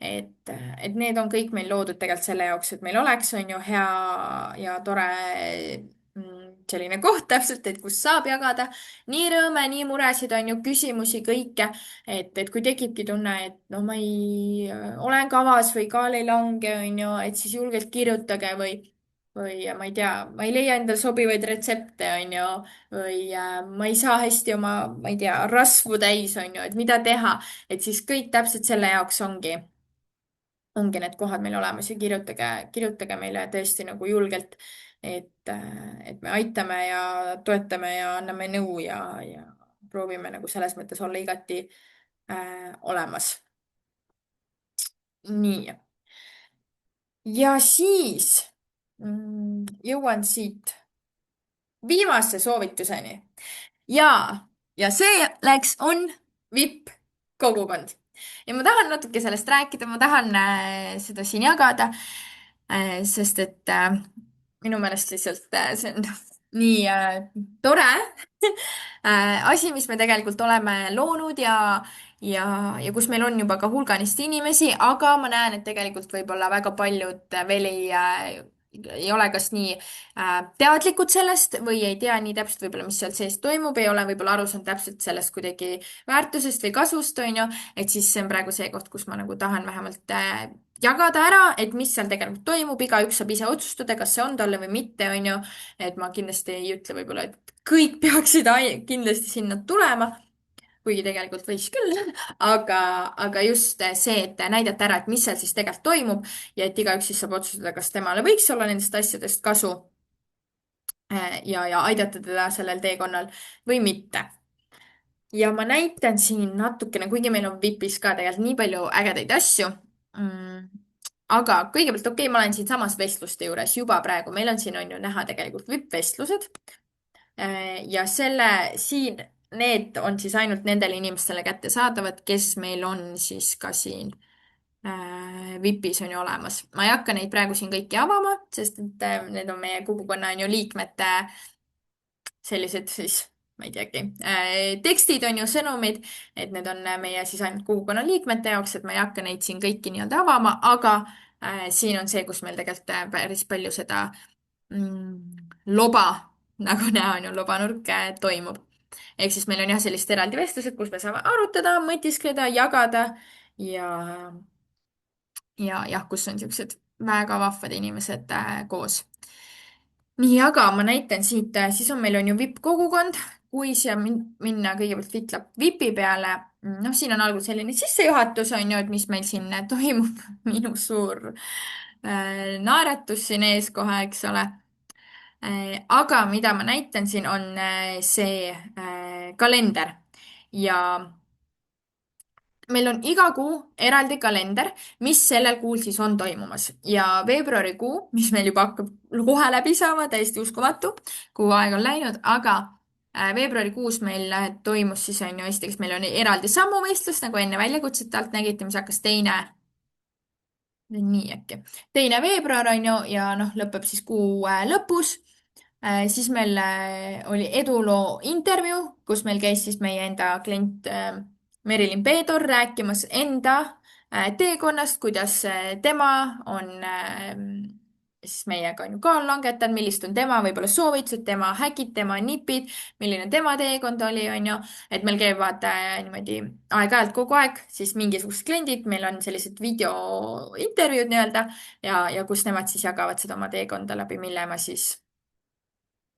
et need on kõik meil loodud tegelikult selle jaoks, et meil oleks, on ju, hea ja tore selline koht täpselt, et kus saab jagada nii rõõme, nii muresid, on ju, küsimusi, kõike. et kui tekibki tunne, et no ma ei, olen kavas või kaal ei lange, on ju, et siis julgelt kirjutage või ma ei tea, ma ei leia endale sobivaid retsepte, on ju, või ma ei saa hästi oma, ma ei tea, rasvu täis, on ju, et mida teha, et siis kõik täpselt selle jaoks ongi need kohad meil olemas ja kirjutage meile tõesti nagu julgelt, et me aitame ja toetame ja anname nõu ja proovime nagu selles mõttes olla igati olemas. nii, ja siis jõuan siit viimase soovituseni ja selleks on VIP kogukond. ja ma tahan natuke sellest rääkida, ma tahan seda siin jagada, sest et minu meelest lihtsalt see on nii tore asi, mis me tegelikult oleme loonud ja kus meil on juba ka hulganisti inimesi, aga ma näen, et tegelikult võib-olla väga paljud veel ei ole kas nii teadlikud sellest või ei tea nii täpselt võib-olla, mis seal sees toimub, ei ole võib-olla aru saanud täpselt sellest kuidagi väärtusest või kasvust, on ju, et siis see on praegu see koht, kus ma nagu tahan vähemalt jagada ära, et mis seal tegelikult toimub, igaüks saab ise otsustada, kas see on talle või mitte, on ju. et ma kindlasti ei ütle võib-olla, et kõik peaksid kindlasti sinna tulema, kuigi tegelikult võiks küll, aga just see, et näidata ära, et mis seal siis tegelikult toimub ja et igaüks siis saab otsustada, kas temale võiks olla nendest asjadest kasu ja aidata teda sellel teekonnal või mitte. ja ma näitan siin natukene, kuigi meil on VIP-is ka tegelikult nii palju ägedaid asju mm,. aga kõigepealt, okei okay,, ma olen siinsamas vestluste juures juba praegu, meil on siin on ju näha tegelikult VIP-vestlused ja siin, need on siis ainult nendele inimestele kättesaadavad, kes meil on siis ka siin VIP-is on ju olemas. ma ei hakka neid praegu siin kõiki avama, sest et need on meie kogukonna on ju liikmete sellised siis, ma ei teagi, tekstid on ju sõnumid, et need on meie siis ainult kogukonna liikmete jaoks, et ma ei hakka neid siin kõiki nii-öelda avama, aga siin on see, kus meil tegelikult päris palju seda loba, nagu näha on ju, lobanurk toimub. ehk siis meil on jah, sellised eraldi vestlused, kus me saame arutada, mõtiskleda, jagada ja ja jah, kus on niisugused väga vahvad inimesed koos. nii, aga ma näitan siit, siis on meil on ju vipp-kogukond, kui siia minna kõigepealt FitLab vipi peale, noh, siin on algul selline sissejuhatus on ju, et mis meil siin toimub, minu suur naeratus siin ees kohe, eks ole. aga mida ma näitan siin, on see kalender ja meil on iga kuu eraldi kalender, mis sellel kuul siis on toimumas ja veebruarikuu, mis meil juba hakkab kohe läbi saama, täiesti uskumatu, kuu aega on läinud, aga veebruarikuus meil toimus siis on ju, esiteks meil on eraldi sammuvõistlus, nagu enne väljakutsete alt nägite, mis hakkas nii äkki, 2. veebruar on ju ja noh, lõpeb siis kuu lõpus. siis meil oli eduloo intervjuu, kus meil käis siis meie enda klient Merilin Peedor rääkimas enda teekonnast, kuidas tema on siis meiega on ju ka langetanud, millised on tema võib-olla soovitused, tema häkid, tema nipid, milline tema teekond oli, on ju. et meil käivad niimoodi aeg-ajalt kogu aeg siis mingisugused kliendid, meil on sellised videointervjuud nii-öelda ja kus nemad siis jagavad seda oma teekonda läbi, mille ma siis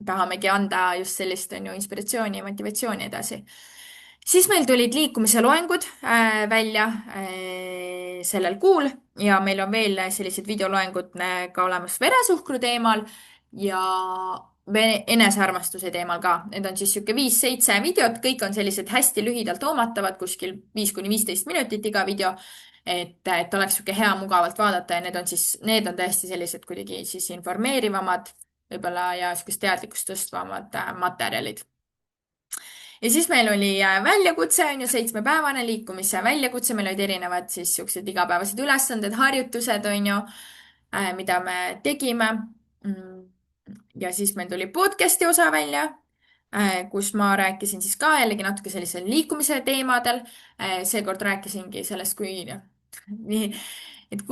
tahamegi anda just sellist on ju inspiratsiooni ja motivatsiooni edasi. siis meil tulid liikumise loengud välja sellel kuul ja meil on veel sellised videoloengud ka olemas veresuhkru teemal ja enesearmastuse teemal ka. Need on siis sihuke 5-7 videot, kõik on sellised hästi lühidalt hoomatavad, kuskil 5-15 minutit iga video. et oleks sihuke hea mugavalt vaadata ja need on tõesti sellised kuidagi siis informeerivamad võib-olla ja sihukest teadlikkust tõstvamad materjalid. ja siis meil oli väljakutse, on ju, 7-päevane liikumise väljakutse, meil olid erinevad siis siuksed igapäevased ülesanded, harjutused, on ju, mida me tegime. ja siis meil tuli podcast'i osa välja, kus ma rääkisin siis ka jällegi natuke sellisel liikumise teemadel. seekord rääkisingi sellest, kui nii, et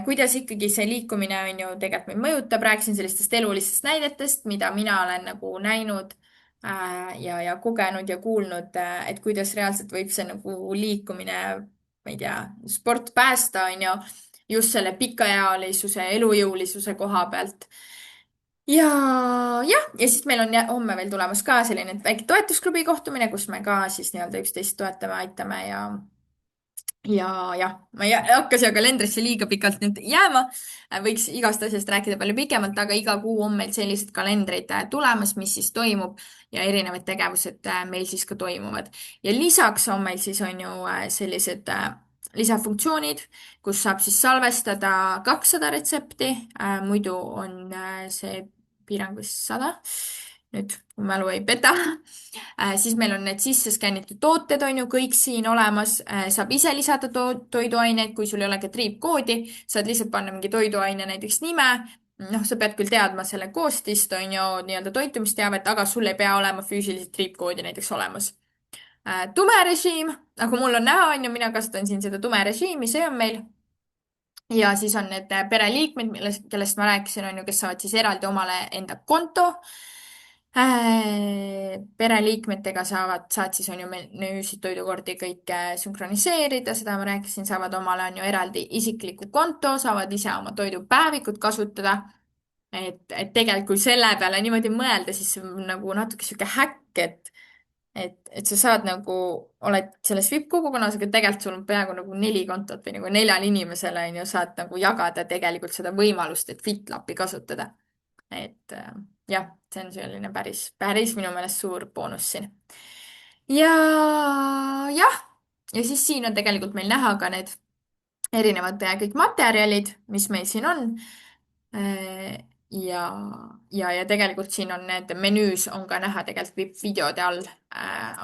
kuidas ikkagi see liikumine on ju tegelikult meid mõjutab, rääkisin sellistest elulistest näidetest, mida mina olen nagu näinud ja kogenud ja kuulnud, et kuidas reaalselt võib see nagu liikumine, ma ei tea, sport päästa, on ju, just selle pikaealisuse, elujõulisuse koha pealt. ja jah, ja siis meil on homme veel tulemas ka selline väike toetusklubi kohtumine, kus me ka siis nii-öelda üksteist toetame, aitame ja jah, ma ei hakka siia kalendrisse liiga pikalt nüüd jääma. võiks igast asjast rääkida palju pikemalt, aga iga kuu on meil sellised kalendrid tulemas, mis siis toimub ja erinevad tegevused meil siis ka toimuvad. ja lisaks on meil siis on ju sellised lisafunktsioonid, kus saab siis salvestada 200 retsepti. muidu on see piirang vist 100. nüüd, kui mälu ei peta siis meil on need sisse skännitud tooted, on ju kõik siin olemas. saab ise lisada toiduaineid, kui sul ei ole triipkoodi, saad lihtsalt panna mingi toiduaine näiteks nime. noh, sa pead küll teadma selle koostist, on ju, nii-öelda toitumisteavet, aga sul ei pea olema füüsiliselt triipkoodi näiteks olemas. tume režiim, nagu mul on näha, on ju, mina kasutan siin seda tume režiimi, see on meil. ja siis on need pereliikmed, kellest ma rääkisin, on ju, kes saavad siis eraldi omale enda konto. pereliikmetega saad siis on ju menüüsid, toidukordi kõike sünkroniseerida, seda ma rääkisin, saavad omale on ju eraldi isikliku konto, saavad ise oma toidupäevikut kasutada. et tegelikult kui selle peale niimoodi mõelda, siis see on nagu natuke sihuke häkk, et sa saad nagu, oled selles VIP-kogukonnas, aga tegelikult sul on peaaegu nagu 4 kontot või nagu 4 inimesele on ju, saad nagu jagada tegelikult seda võimalust, et FitLapi kasutada. et jah, see on selline päris minu meelest suur boonus siin. ja jah, ja siis siin on tegelikult meil näha ka need erinevad kõik materjalid, mis meil siin on. ja tegelikult siin on need menüüs on ka näha tegelikult VIP-videode all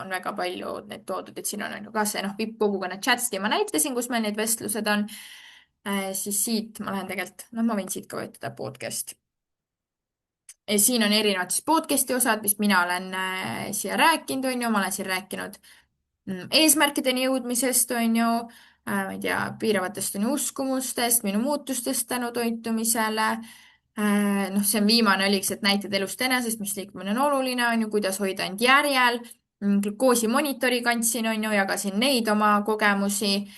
on väga palju need toodud, et siin on ju ka see noh, VIP-kogukonna chat'i ma näitasin, kus meil need vestlused on. siis siit ma lähen tegelikult, noh, ma võin siit ka võtta podcast. siin on erinevad siis podcast'i osad, mis mina olen siia rääkinud, on ju, ma olen siin rääkinud eesmärkideni jõudmisest, on ju, ma ei tea, piiravatest on ju uskumustest, minu muutustest tänu toitumisele. noh, see on viimane oliks, et näited elust enesest, mis liikumine on oluline, on ju, kuidas hoida end järjel. glukoosi monitori kandsin, on ju, jagasin neid oma kogemusi.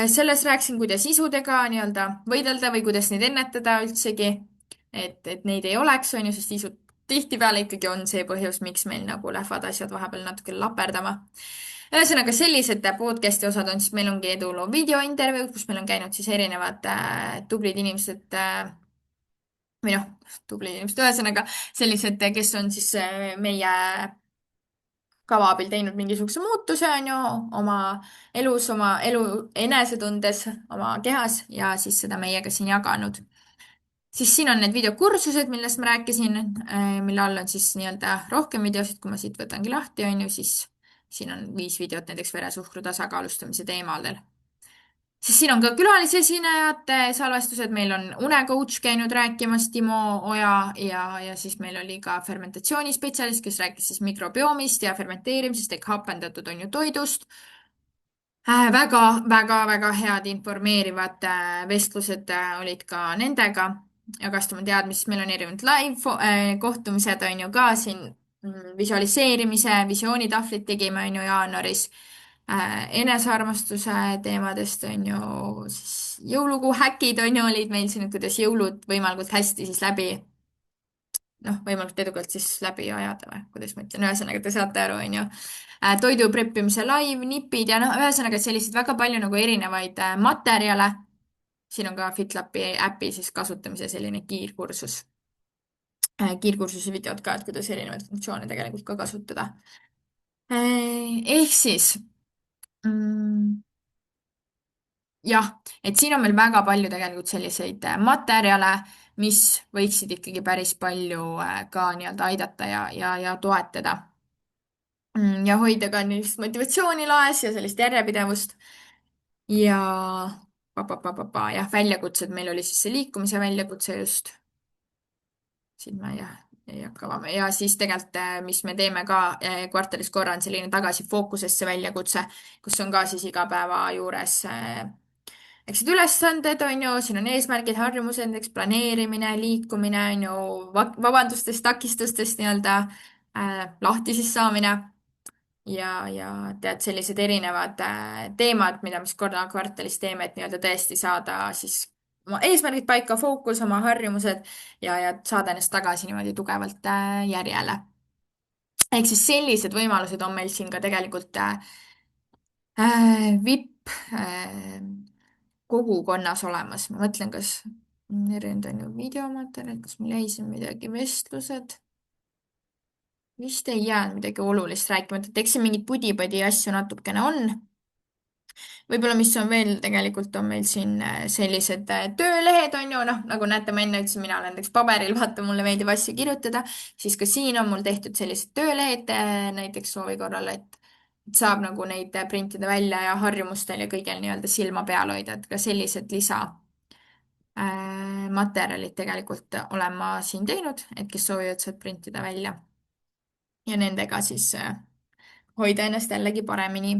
Selles rääkisin, kuidas isudega nii-öelda võidelda või kuidas neid ennetada üldsegi, et neid ei oleks, on ju, sest isud tihtipeale ikkagi on see põhjus, miks meil nagu lähevad asjad vahepeal natuke laperdama. ühesõnaga, sellised podcast'i osad on siis, meil ongi eduloo videointervjuud, kus meil on käinud siis erinevad tublid inimesed või noh, tublid inimesed, ühesõnaga sellised, kes on siis meie kava abil teinud mingisuguse muutuse, on ju, oma elus, oma elu enesetundes, oma kehas ja siis seda meiega siin jaganud. Siis siin on need videokursused, millest ma rääkisin, mille all on siis nii-öelda rohkem videosid, kui ma siit võtangi lahti, on ju, siis siin on 5 videot näiteks veresuhkru tasakaalustamise teemadel. Siis siin on ka külalisesinejate salvestused, meil on unecoach käinud rääkimas, Timo Oja ja siis meil oli ka fermentatsioonispetsialist, kes rääkis siis mikrobioomist ja fermenteerimisest ehk hapendatud on ju toidust. Väga-väga-väga head informeerivad vestlused olid ka nendega. jagasid oma teadmisi, meil on erinevad live kohtumised on ju ka siin visualiseerimise, visioonitahvlit tegime on ju jaanuaris enesearmastuse teemadest on ju, siis jõulukuu häkid on ju, olid meil siin, et kuidas jõulud võimalikult hästi siis läbi, noh, võimalikult edukalt siis läbi ajada või kuidas ma ütlen, ühesõnaga te saate aru, on ju. toidu preppimise live, nipid ja noh, ühesõnaga selliseid väga palju nagu erinevaid materjale. siin on ka FitLapi äpi siis kasutamise selline kiirkursus. kiirkursuse videod ka, et kuidas erinevaid funktsioone tegelikult ka kasutada. ehk siis jah, et siin on meil väga palju tegelikult selliseid materjale, mis võiksid ikkagi päris palju ka nii-öelda aidata ja toetada. ja hoida ka sellist motivatsiooni laes ja sellist järjepidevust. ja jah, väljakutsed, meil oli siis see liikumise väljakutse just. siin ma jah, ei hakka avama ja siis tegelikult, mis me teeme ka kvartalis korra, on selline tagasi fookusesse väljakutse, kus on ka siis igapäeva juures eks need ülesanded on ju, siin on eesmärgid, harjumused, näiteks planeerimine, liikumine on ju, vabandustest, takistustest nii-öelda lahti siis saamine ja tead, sellised erinevad teemad, mida me siis korra kvartalis teeme, et nii-öelda tõesti saada siis oma eesmärgid paika, fookus, oma harjumused ja saada ennast tagasi niimoodi tugevalt järjele. ehk siis sellised võimalused on meil siin ka tegelikult VIP kogukonnas olemas. ma mõtlen, kas erinevad on ju videomaterjalid, kas mul jäi siin midagi, vestlused. vist ei jäänud midagi olulist rääkimata, et eks siin mingeid pudi-padi asju natukene on. võib-olla, mis on veel, tegelikult on meil siin sellised töölehed on ju, noh, nagu näete, ma enne ütlesin, mina olen näiteks paberil, vaata, mulle meeldib asju kirjutada, siis ka siin on mul tehtud sellised töölehed näiteks soovi korral, et saab nagu neid printida välja ja harjumustel ja kõigil nii-öelda silma peal hoida, et ka sellised materjalid tegelikult olen ma siin teinud, et kes soovivad sealt printida välja ja nendega siis hoida ennast jällegi paremini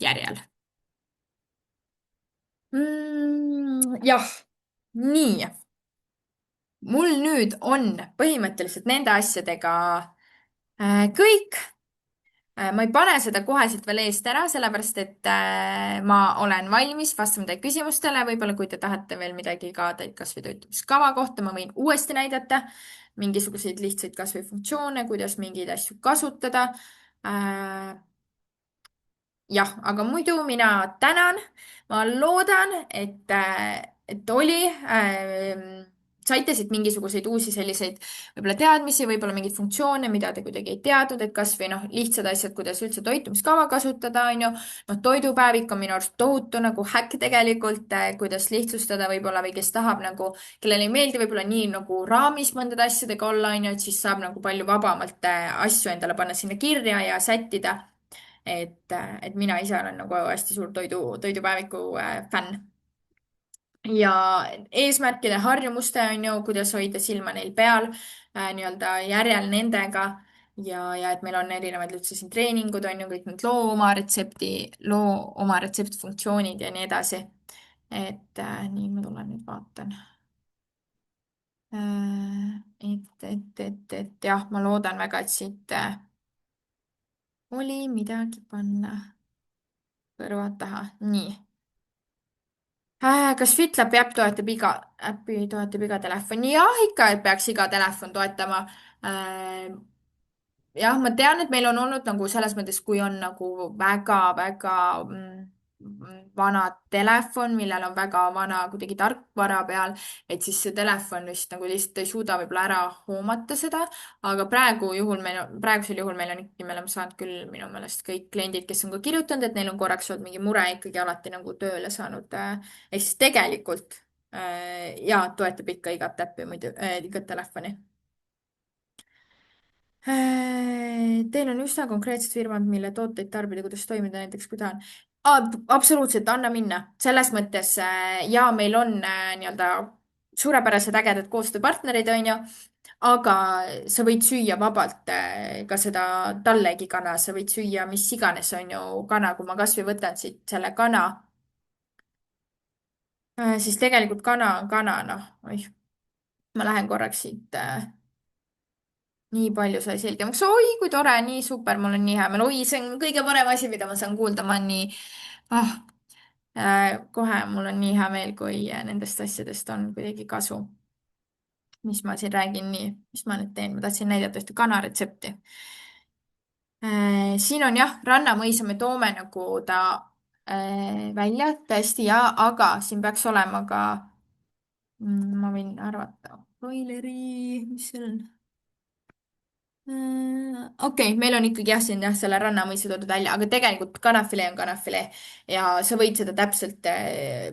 järjel. Jah, nii. mul nüüd on põhimõtteliselt nende asjadega kõik. ma ei pane seda koheselt veel eest ära, sellepärast et ma olen valmis vastama teie küsimustele. võib-olla kui te tahate veel midagi ka kasvõi toitumiskava kohta, ma võin uuesti näidata mingisuguseid lihtsaid kasvõi funktsioone, kuidas mingeid asju kasutada. jah, aga muidu mina tänan. ma loodan, et saite siit mingisuguseid uusi selliseid võib-olla teadmisi, võib-olla mingeid funktsioone, mida te kuidagi ei teadnud, et kasvõi noh, lihtsad asjad, kuidas üldse toitumiskava kasutada, on ju. noh, toidupäevik on minu arust tohutu nagu häkk tegelikult, kuidas lihtsustada võib-olla või kes tahab nagu, kellele ei meeldi võib-olla nii nagu raamis mõndade asjadega olla, on ju, et siis saab nagu palju vabamalt asju endale panna sinna kirja ja sättida et mina ise olen nagu hästi suur toidupäeviku fänn. ja eesmärkide, harjumuste on ju, kuidas hoida silma neil peal, nii-öelda järjel nendega ja et meil on erinevad üldse siin treeningud on ju, kõik need loo oma retseptfunktsioonid ja nii edasi. et nii, ma tulen nüüd vaatan. Et jah, ma loodan väga, et siit oli midagi panna kõrvad taha. nii. Kas FitLapi äppi toetab iga telefon? jah, ikka et peaks iga telefon toetama. jah, ma tean, et meil on olnud nagu selles mõttes, kui on nagu väga-väga vana telefon, millel on väga vana kuidagi tarkvara peal, et siis see telefon vist nagu lihtsalt ei suuda võib-olla ära hoomata seda. aga praegusel juhul meil on ikkagi, me oleme saanud küll minu meelest kõik kliendid, kes on ka kirjutanud, et neil on korraks olnud mingi mure ikkagi alati nagu tööle saanud. ehk siis tegelikult jaa, toetab ikka igat äppi muidu igat telefoni. Teil on üsna konkreetsed firmad, mille tooteid tarbida, kuidas toimida, näiteks kui tahan. Absoluutselt, anna minna. selles mõttes ja meil on nii-öelda suurepärased ägedad koostööpartnerid, onju, aga sa võid süüa vabalt ka seda tallegi kana, sa võid süüa mis iganes, onju, kana, kui ma kasvõi võtan siit selle kana, siis tegelikult kana on kana, noh, oih, ma lähen korraks siit nii palju sai selgemaks. oi, kui tore, nii super, mul on nii hea meel. oi, see on kõige parem asi, mida ma saan kuulda. Ma olen nii, ah, kohe mul on nii hea meel, kui nendest asjadest on kuidagi kasu. mis ma siin räägin, nii, mis ma nüüd teen, ma tahtsin näidata ühte kanaretsepti. siin on jah, Rannamõisa me toome nagu ta välja, tõesti ja, aga siin peaks olema ka, ma võin arvata, broileri, mis seal on? Okei, meil on ikkagi jah, siin jah, selle rannamõisa toodud välja, aga tegelikult kanafilee on kanafilee ja sa võid seda täpselt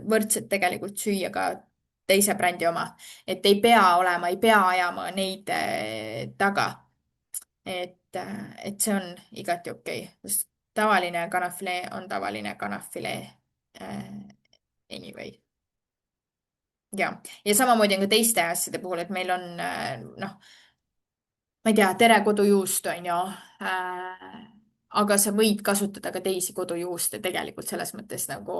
võrdselt tegelikult süüa ka teise brändi oma. et ei pea olema, ei pea ajama neid taga. et see on igati okei, sest tavaline kanafilee on tavaline kanafilee anyway. ja samamoodi on ka teiste asjade puhul, et meil on noh ma ei tea, tere kodujuust on ju aga sa võid kasutada ka teisi kodujuuste tegelikult selles mõttes nagu,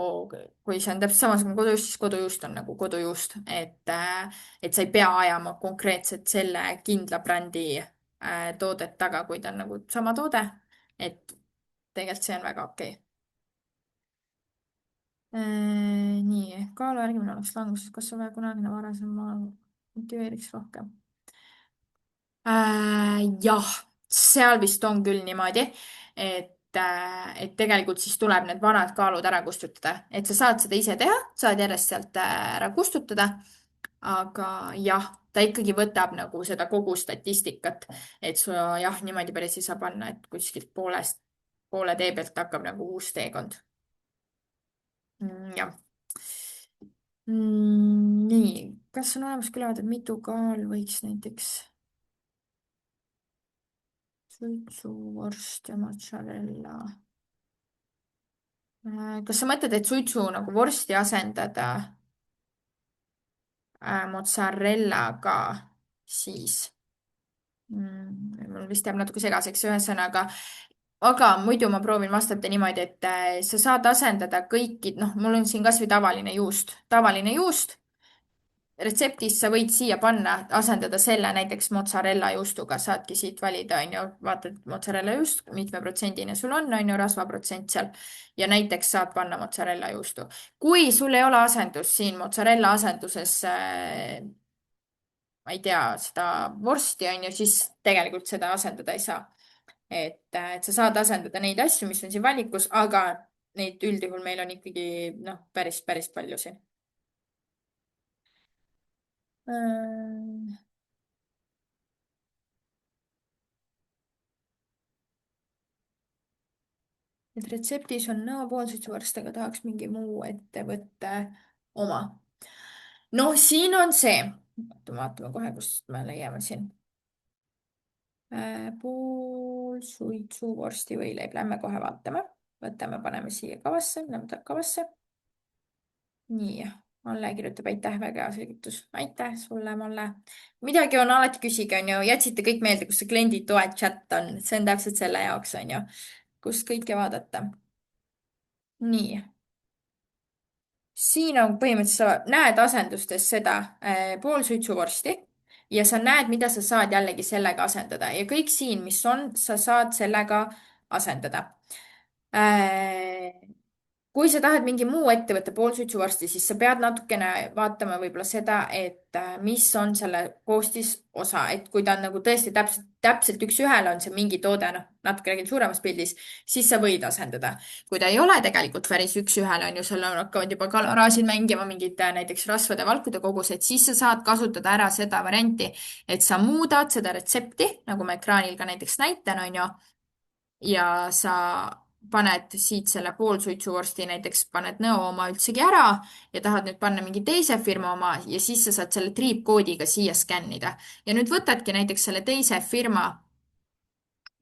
kui see on täpselt samasugune kodujuust, siis kodujuust on nagu kodujuust, et sa ei pea ajama konkreetselt selle kindla brändi toodet taga, kui ta on nagu sama toode. et tegelikult see on väga okei. nii, kaalu järgimine oleks languses, kas on vaja kunagine varasem motiveeriks rohkem? jah, seal vist on küll niimoodi, et tegelikult siis tuleb need vanad kaalud ära kustutada, et sa saad seda ise teha, saad järjest sealt ära kustutada. aga jah, ta ikkagi võtab nagu seda kogu statistikat, et sa jah, niimoodi päris ei saa panna, et kuskilt poole tee pealt hakkab nagu uus teekond. jah. nii, kas on olemas ka ülevaade, mitu kaal võiks näiteks suitsuvorst ja mozzarella. kas sa mõtled, et suitsu nagu vorsti asendada mozzarellaga siis mul vist jääb natuke segaseks, ühesõnaga, aga muidu ma proovin vastata niimoodi, et sa saad asendada kõiki, noh, mul on siin kasvõi tavaline juust retseptis sa võid siia panna, asendada selle näiteks mozzarella juustuga, saadki siit valida, onju, vaatad mozzarella juust, mitmeprotsendine sul on ju, rasvaprotsent seal ja näiteks saad panna mozzarella juustu. kui sul ei ole asendust siin mozzarella asenduses ma ei tea, seda vorsti onju, siis tegelikult seda asendada ei saa. et sa saad asendada neid asju, mis on siin valikus, aga neid üldjuhul meil on ikkagi noh, päris palju siin. et retseptis on nõopoolsuitsuvorst, aga tahaks mingi muu ettevõtte oma. noh, siin on see, vaatame kohe, kust me leiame siin. Poolsuitsuvorsti võileib, lähme kohe vaatame, võtame, paneme siia kavasse, lähme kavasse. nii, Malle kirjutab, aitäh, väga hea selgitus. aitäh sulle, Malle. midagi on, alati küsige, onju, jätsite kõik meelde, kus see klienditoe chat on, see on täpselt selle jaoks, onju, kust kõike vaadata. nii siin on põhimõtteliselt, sa näed asendustes seda poolsuitsuvorsti ja sa näed, mida sa saad jällegi sellega asendada ja kõik siin, mis on, sa saad sellega asendada. kui sa tahad mingi muu ettevõtte poolsuitsuvorsti, siis sa pead natukene vaatama võib-olla seda, et mis on selle koostisosa, et kui ta on nagu tõesti täpselt üks-ühele on see mingi toode, noh, natuke räägin suuremas pildis, siis sa võid asendada. kui ta ei ole tegelikult päris üks-ühele, on ju, seal hakkavad juba kaloraažid mängima, mingid näiteks rasvade, valkude kogused, siis sa saad kasutada ära seda varianti, et sa muudad seda retsepti, nagu ma ekraanil ka näiteks näitan, on ju ja sa paned siit selle poolsuitsuvorsti, näiteks paned nõo oma üldsegi ära ja tahad nüüd panna mingi teise firma oma ja siis sa saad selle triipkoodiga siia skännida. ja nüüd võtadki näiteks selle teise firma,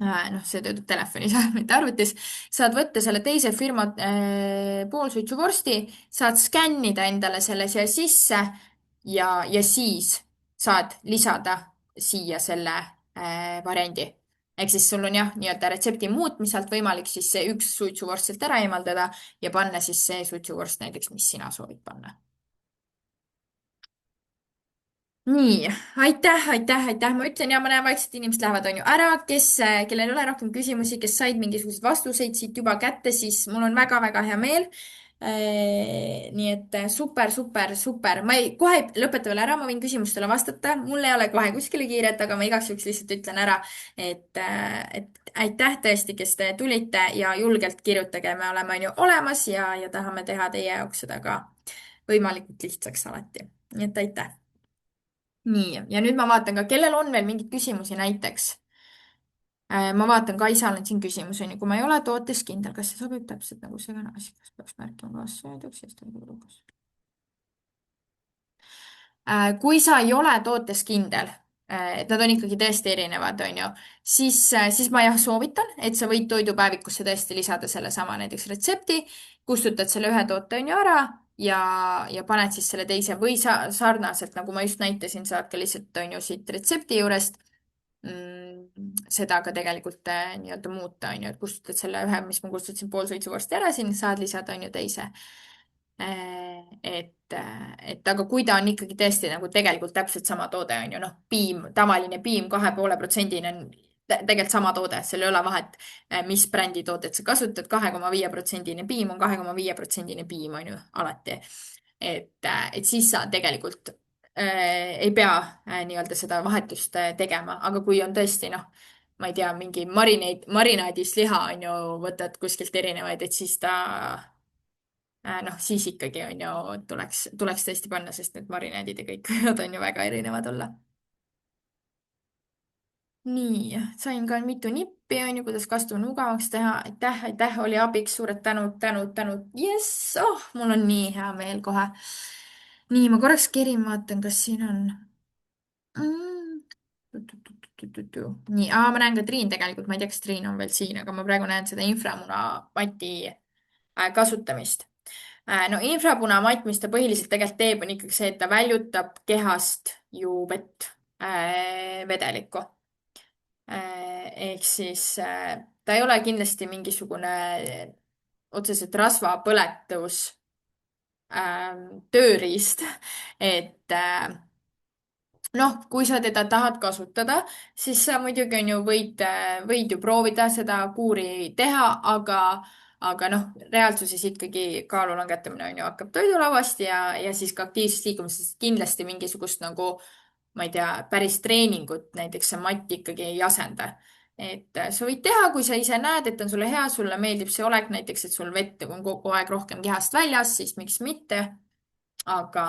noh, see töötab telefonis, mitte arvutis, saad võtta selle teise firma poolsuitsuvorsti, saad skännida endale selle siia sisse ja siis saad lisada siia selle variandi. Ehk siis sul on jah, nii-öelda retsepti muutmiselt võimalik siis see üks suitsuvorst sealt ära eemaldada ja panna siis see suitsuvorst näiteks, mis sina soovid panna. nii, aitäh. ma ütlen ja ma näen vaikselt inimesed lähevad, on ju, ära, kellel ei ole rohkem küsimusi, kes said mingisuguseid vastuseid siit juba kätte, siis mul on väga-väga hea meel. Nii et super. Ma ei, kohe ei lõpeta veel ära, ma võin küsimustele vastata, mul ei ole kohe kuskile kiiret, aga ma igaks juhuks lihtsalt ütlen ära, et aitäh tõesti, kes te tulite ja julgelt kirjutage, me oleme, on ju, olemas ja tahame teha teie jaoks seda ka võimalikult lihtsaks alati. nii et aitäh. nii, ja nüüd ma vaatan ka, kellel on veel mingeid küsimusi näiteks. Ma vaatan, Kaisal on siin küsimus, on ju, kui ma ei ole tootes kindel, kas see sobib täpselt nagu see asi, kas peaks märkima kaasa sööduks ja siis ta tuleb lukus. Kui sa ei ole tootes kindel, et nad on ikkagi tõesti erinevad, on ju, siis ma jah soovitan, et sa võid toidupäevikusse tõesti lisada sellesama näiteks retsepti, kustutad selle ühe toote, on ju, ära ja paned siis selle teise või sa sarnaselt, nagu ma just näitasin, saad ka lihtsalt, on ju, siit retsepti juurest seda ka tegelikult nii-öelda muuta, on ju, et kustutad selle ühe, mis ma kustutasin poolsuitsuvorsti ära, siin saad lisada, on ju, teise. Et aga kui ta on ikkagi tõesti nagu tegelikult täpselt sama toode, on ju, noh, piim, tavaline piim 2,5%-ne on tegelikult sama toode, seal ei ole vahet, mis brändi toodet sa kasutad, 2,5%-ne piim on 2,5%-ne piim, on ju, alati. et siis sa tegelikult ei pea nii-öelda seda vahetust tegema, aga kui on tõesti noh, ma ei tea, mingi marinaadis liha on ju, võtad kuskilt erinevaid, et siis ta noh, siis ikkagi on ju, tuleks tõesti panna, sest need marinaadid ja kõik võivad on ju väga erinevad olla. nii, sain ka mitu nippi, on ju, kuidas kasvu mugavaks teha. aitäh, oli abiks, suured tänud. Jess, oh, mul on nii hea meel kohe. nii, ma korraks kerin, vaatan, kas siin on mm.. nii, ma näen ka Triin tegelikult, ma ei tea, kas Triin on veel siin, aga ma praegu näen seda inframunamati kasutamist. no infrapunamatt, mis ta põhiliselt tegelikult teeb, on ikkagi see, et ta väljutab kehast ju vett, vedelikku. ehk siis ta ei ole kindlasti mingisugune otseselt rasvapõletus tööriist, et noh, kui sa teda tahad kasutada, siis sa muidugi on ju võid ju proovida seda kuuri teha, aga noh, reaalsuses ikkagi kaalu langetamine on ju hakkab toidulauast ja siis ka aktiivsest liikumisest kindlasti mingisugust nagu, ma ei tea, päris treeningut näiteks see matt ikkagi ei asenda. et sa võid teha, kui sa ise näed, et on sulle hea, sulle meeldib see olek näiteks, et sul vett on kogu aeg rohkem kehast väljas, siis miks mitte. aga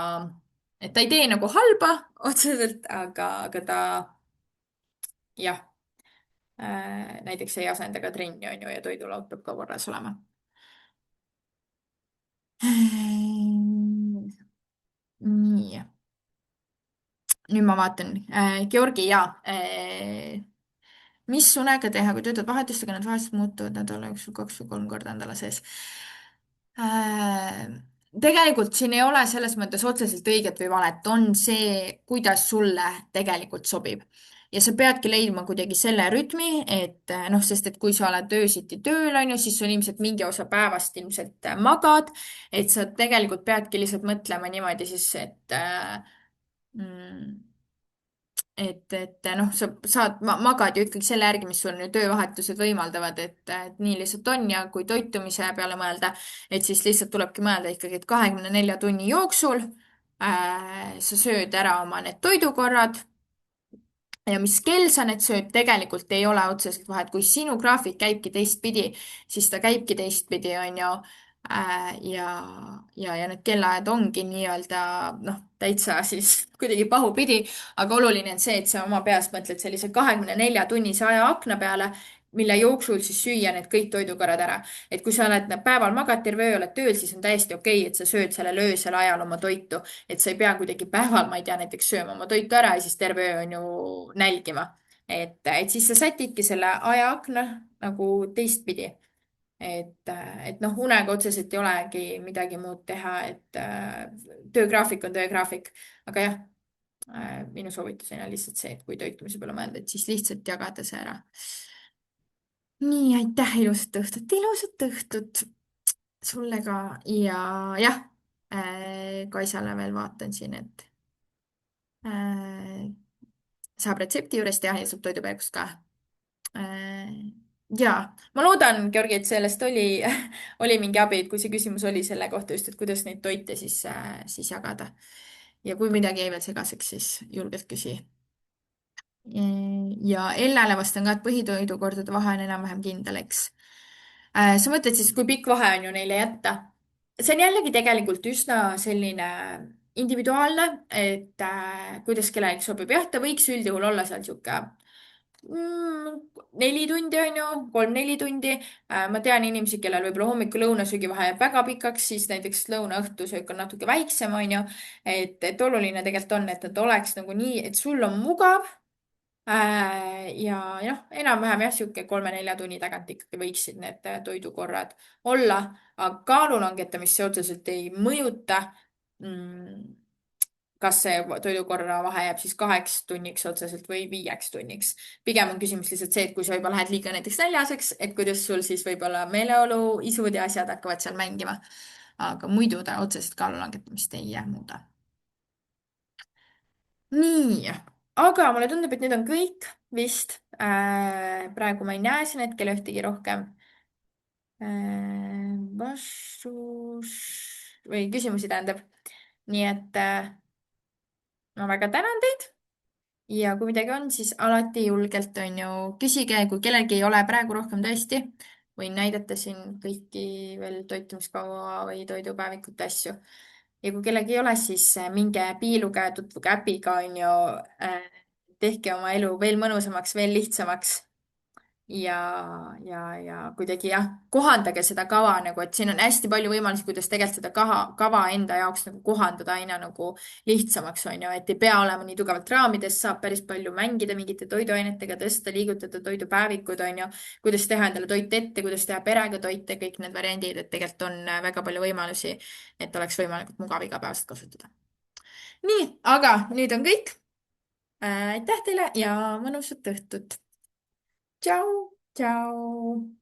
et ta ei tee nagu halba otseselt, aga ta jah, näiteks ei asenda ka trenni, on ju, ja toidulaud peab ka korras olema. nii, nüüd ma vaatan, Georgi ja mis unega teha, kui töötad vahetustega, need vahetused muutuvad nädala jooksul 2 või 3 korda nädala sees? Äh, tegelikult siin ei ole selles mõttes otseselt õiget või valet, on see, kuidas sulle tegelikult sobib. ja sa peadki leidma kuidagi selle rütmi, et noh, sest et kui sa oled öösiti tööl, on ju, siis sul ilmselt mingi osa päevast ilmselt magad, et sa tegelikult peadki lihtsalt mõtlema niimoodi siis, et mm, et noh, sa saad, magad ju ikkagi selle järgi, mis sul nüüd töövahetused võimaldavad, et nii lihtsalt on ja kui toitumise peale mõelda, et siis lihtsalt tulebki mõelda ikkagi, et 24 tunni jooksul sa sööd ära oma need toidukorrad ja mis kell sa need sööd, tegelikult ei ole otseselt vahet, kui sinu graafik käibki teistpidi, siis ta käibki teistpidi, on ju. Ja need kellaajad ongi nii-öelda noh, täitsa siis kuidagi pahupidi, aga oluline on see, et sa oma peas mõtled sellise 24-tunnise ajaakna peale, mille jooksul siis süüa need kõik toidukorrad ära. Et kui sa oled päeval magad terve öö, oled tööl, siis on täiesti okei, et sa sööd sellel öösel ajal oma toitu, et sa ei pea kuidagi päeval, ma ei tea, näiteks sööma oma toitu ära ja siis terve öö on ju nälgima. Et siis sa sätidki selle ajaakna nagu teistpidi. Et noh, unega otseselt ei olegi midagi muud teha, et töögraafik on töögraafik. aga jah, minu soovitus on lihtsalt see, et kui toitumise peale mõelda, et siis lihtsalt jagada see ära. nii, aitäh, ilusat õhtut sulle ka ja jah, Kaisale veel vaatan siin, et äh, saab retsepti juurest teha ja saab toidupäevast ka. Äh, ja ma loodan, Georgi, et sellest oli, oli mingi abi, et kui see küsimus oli selle kohta just, et kuidas neid toite siis jagada. ja kui midagi jäi veel segaseks, siis julgelt küsi. ja Ellale vastan ka, et põhitoidukordade vahe on enam-vähem kindel, eks. Sa mõtled siis, kui pikk vahe on ju neile jätta? see on jällegi tegelikult üsna selline individuaalne, et kuidas kellelegi sobib. jah, ta võiks üldjuhul olla seal sihuke 4 tundi on ju, 3-4 tundi. ma tean inimesi, kellel võib-olla hommiku-lõunasöögi vahe jääb väga pikaks, siis näiteks lõuna-õhtusöök on natuke väiksem, on ju. et oluline tegelikult on, et nad oleks nagu nii, et sul on mugav. ja noh, enam-vähem jah, sihuke 3-4 tunni tagant ikkagi võiksid need toidukorrad olla, aga kaalu langetamist see otseselt ei mõjuta. kas see toidukorra vahe jääb siis 8 tunniks otseselt või 5 tunniks. pigem on küsimus lihtsalt see, et kui sa juba lähed liiga näiteks näljaseks, et kuidas sul siis võib-olla meeleolu, isud ja asjad hakkavad seal mängima. aga muidu ta otseselt kaalu langetamist ei muuda. nii, aga mulle tundub, et nüüd on kõik vist. praegu ma ei näe siin hetkel ühtegi rohkem vastus või küsimusi, tähendab. nii et ma väga tänan teid ja kui midagi on, siis alati julgelt on ju küsige, kui kellelgi ei ole praegu rohkem tõesti, võin näidata siin kõiki veel toitumiskava või toidupäevikute asju. ja kui kellelgi ei ole, siis minge piiluge, tutvuge äpiga, on ju. tehke oma elu veel mõnusamaks, veel lihtsamaks ja kuidagi jah, kohandage seda kava nagu, et siin on hästi palju võimalusi, kuidas tegelikult seda kava enda jaoks nagu kohandada aina nagu lihtsamaks, on ju, et ei pea olema nii tugevalt raamides, saab päris palju mängida mingite toiduainetega, tõsta, liigutada toidupäevikud, on ju, kuidas teha endale toit ette, kuidas teha perega toite, kõik need variandid, et tegelikult on väga palju võimalusi, et oleks võimalikult mugav igapäevaselt kasutada. nii, aga nüüd on kõik. aitäh teile ja mõnusat õhtut. Tšau, tšau.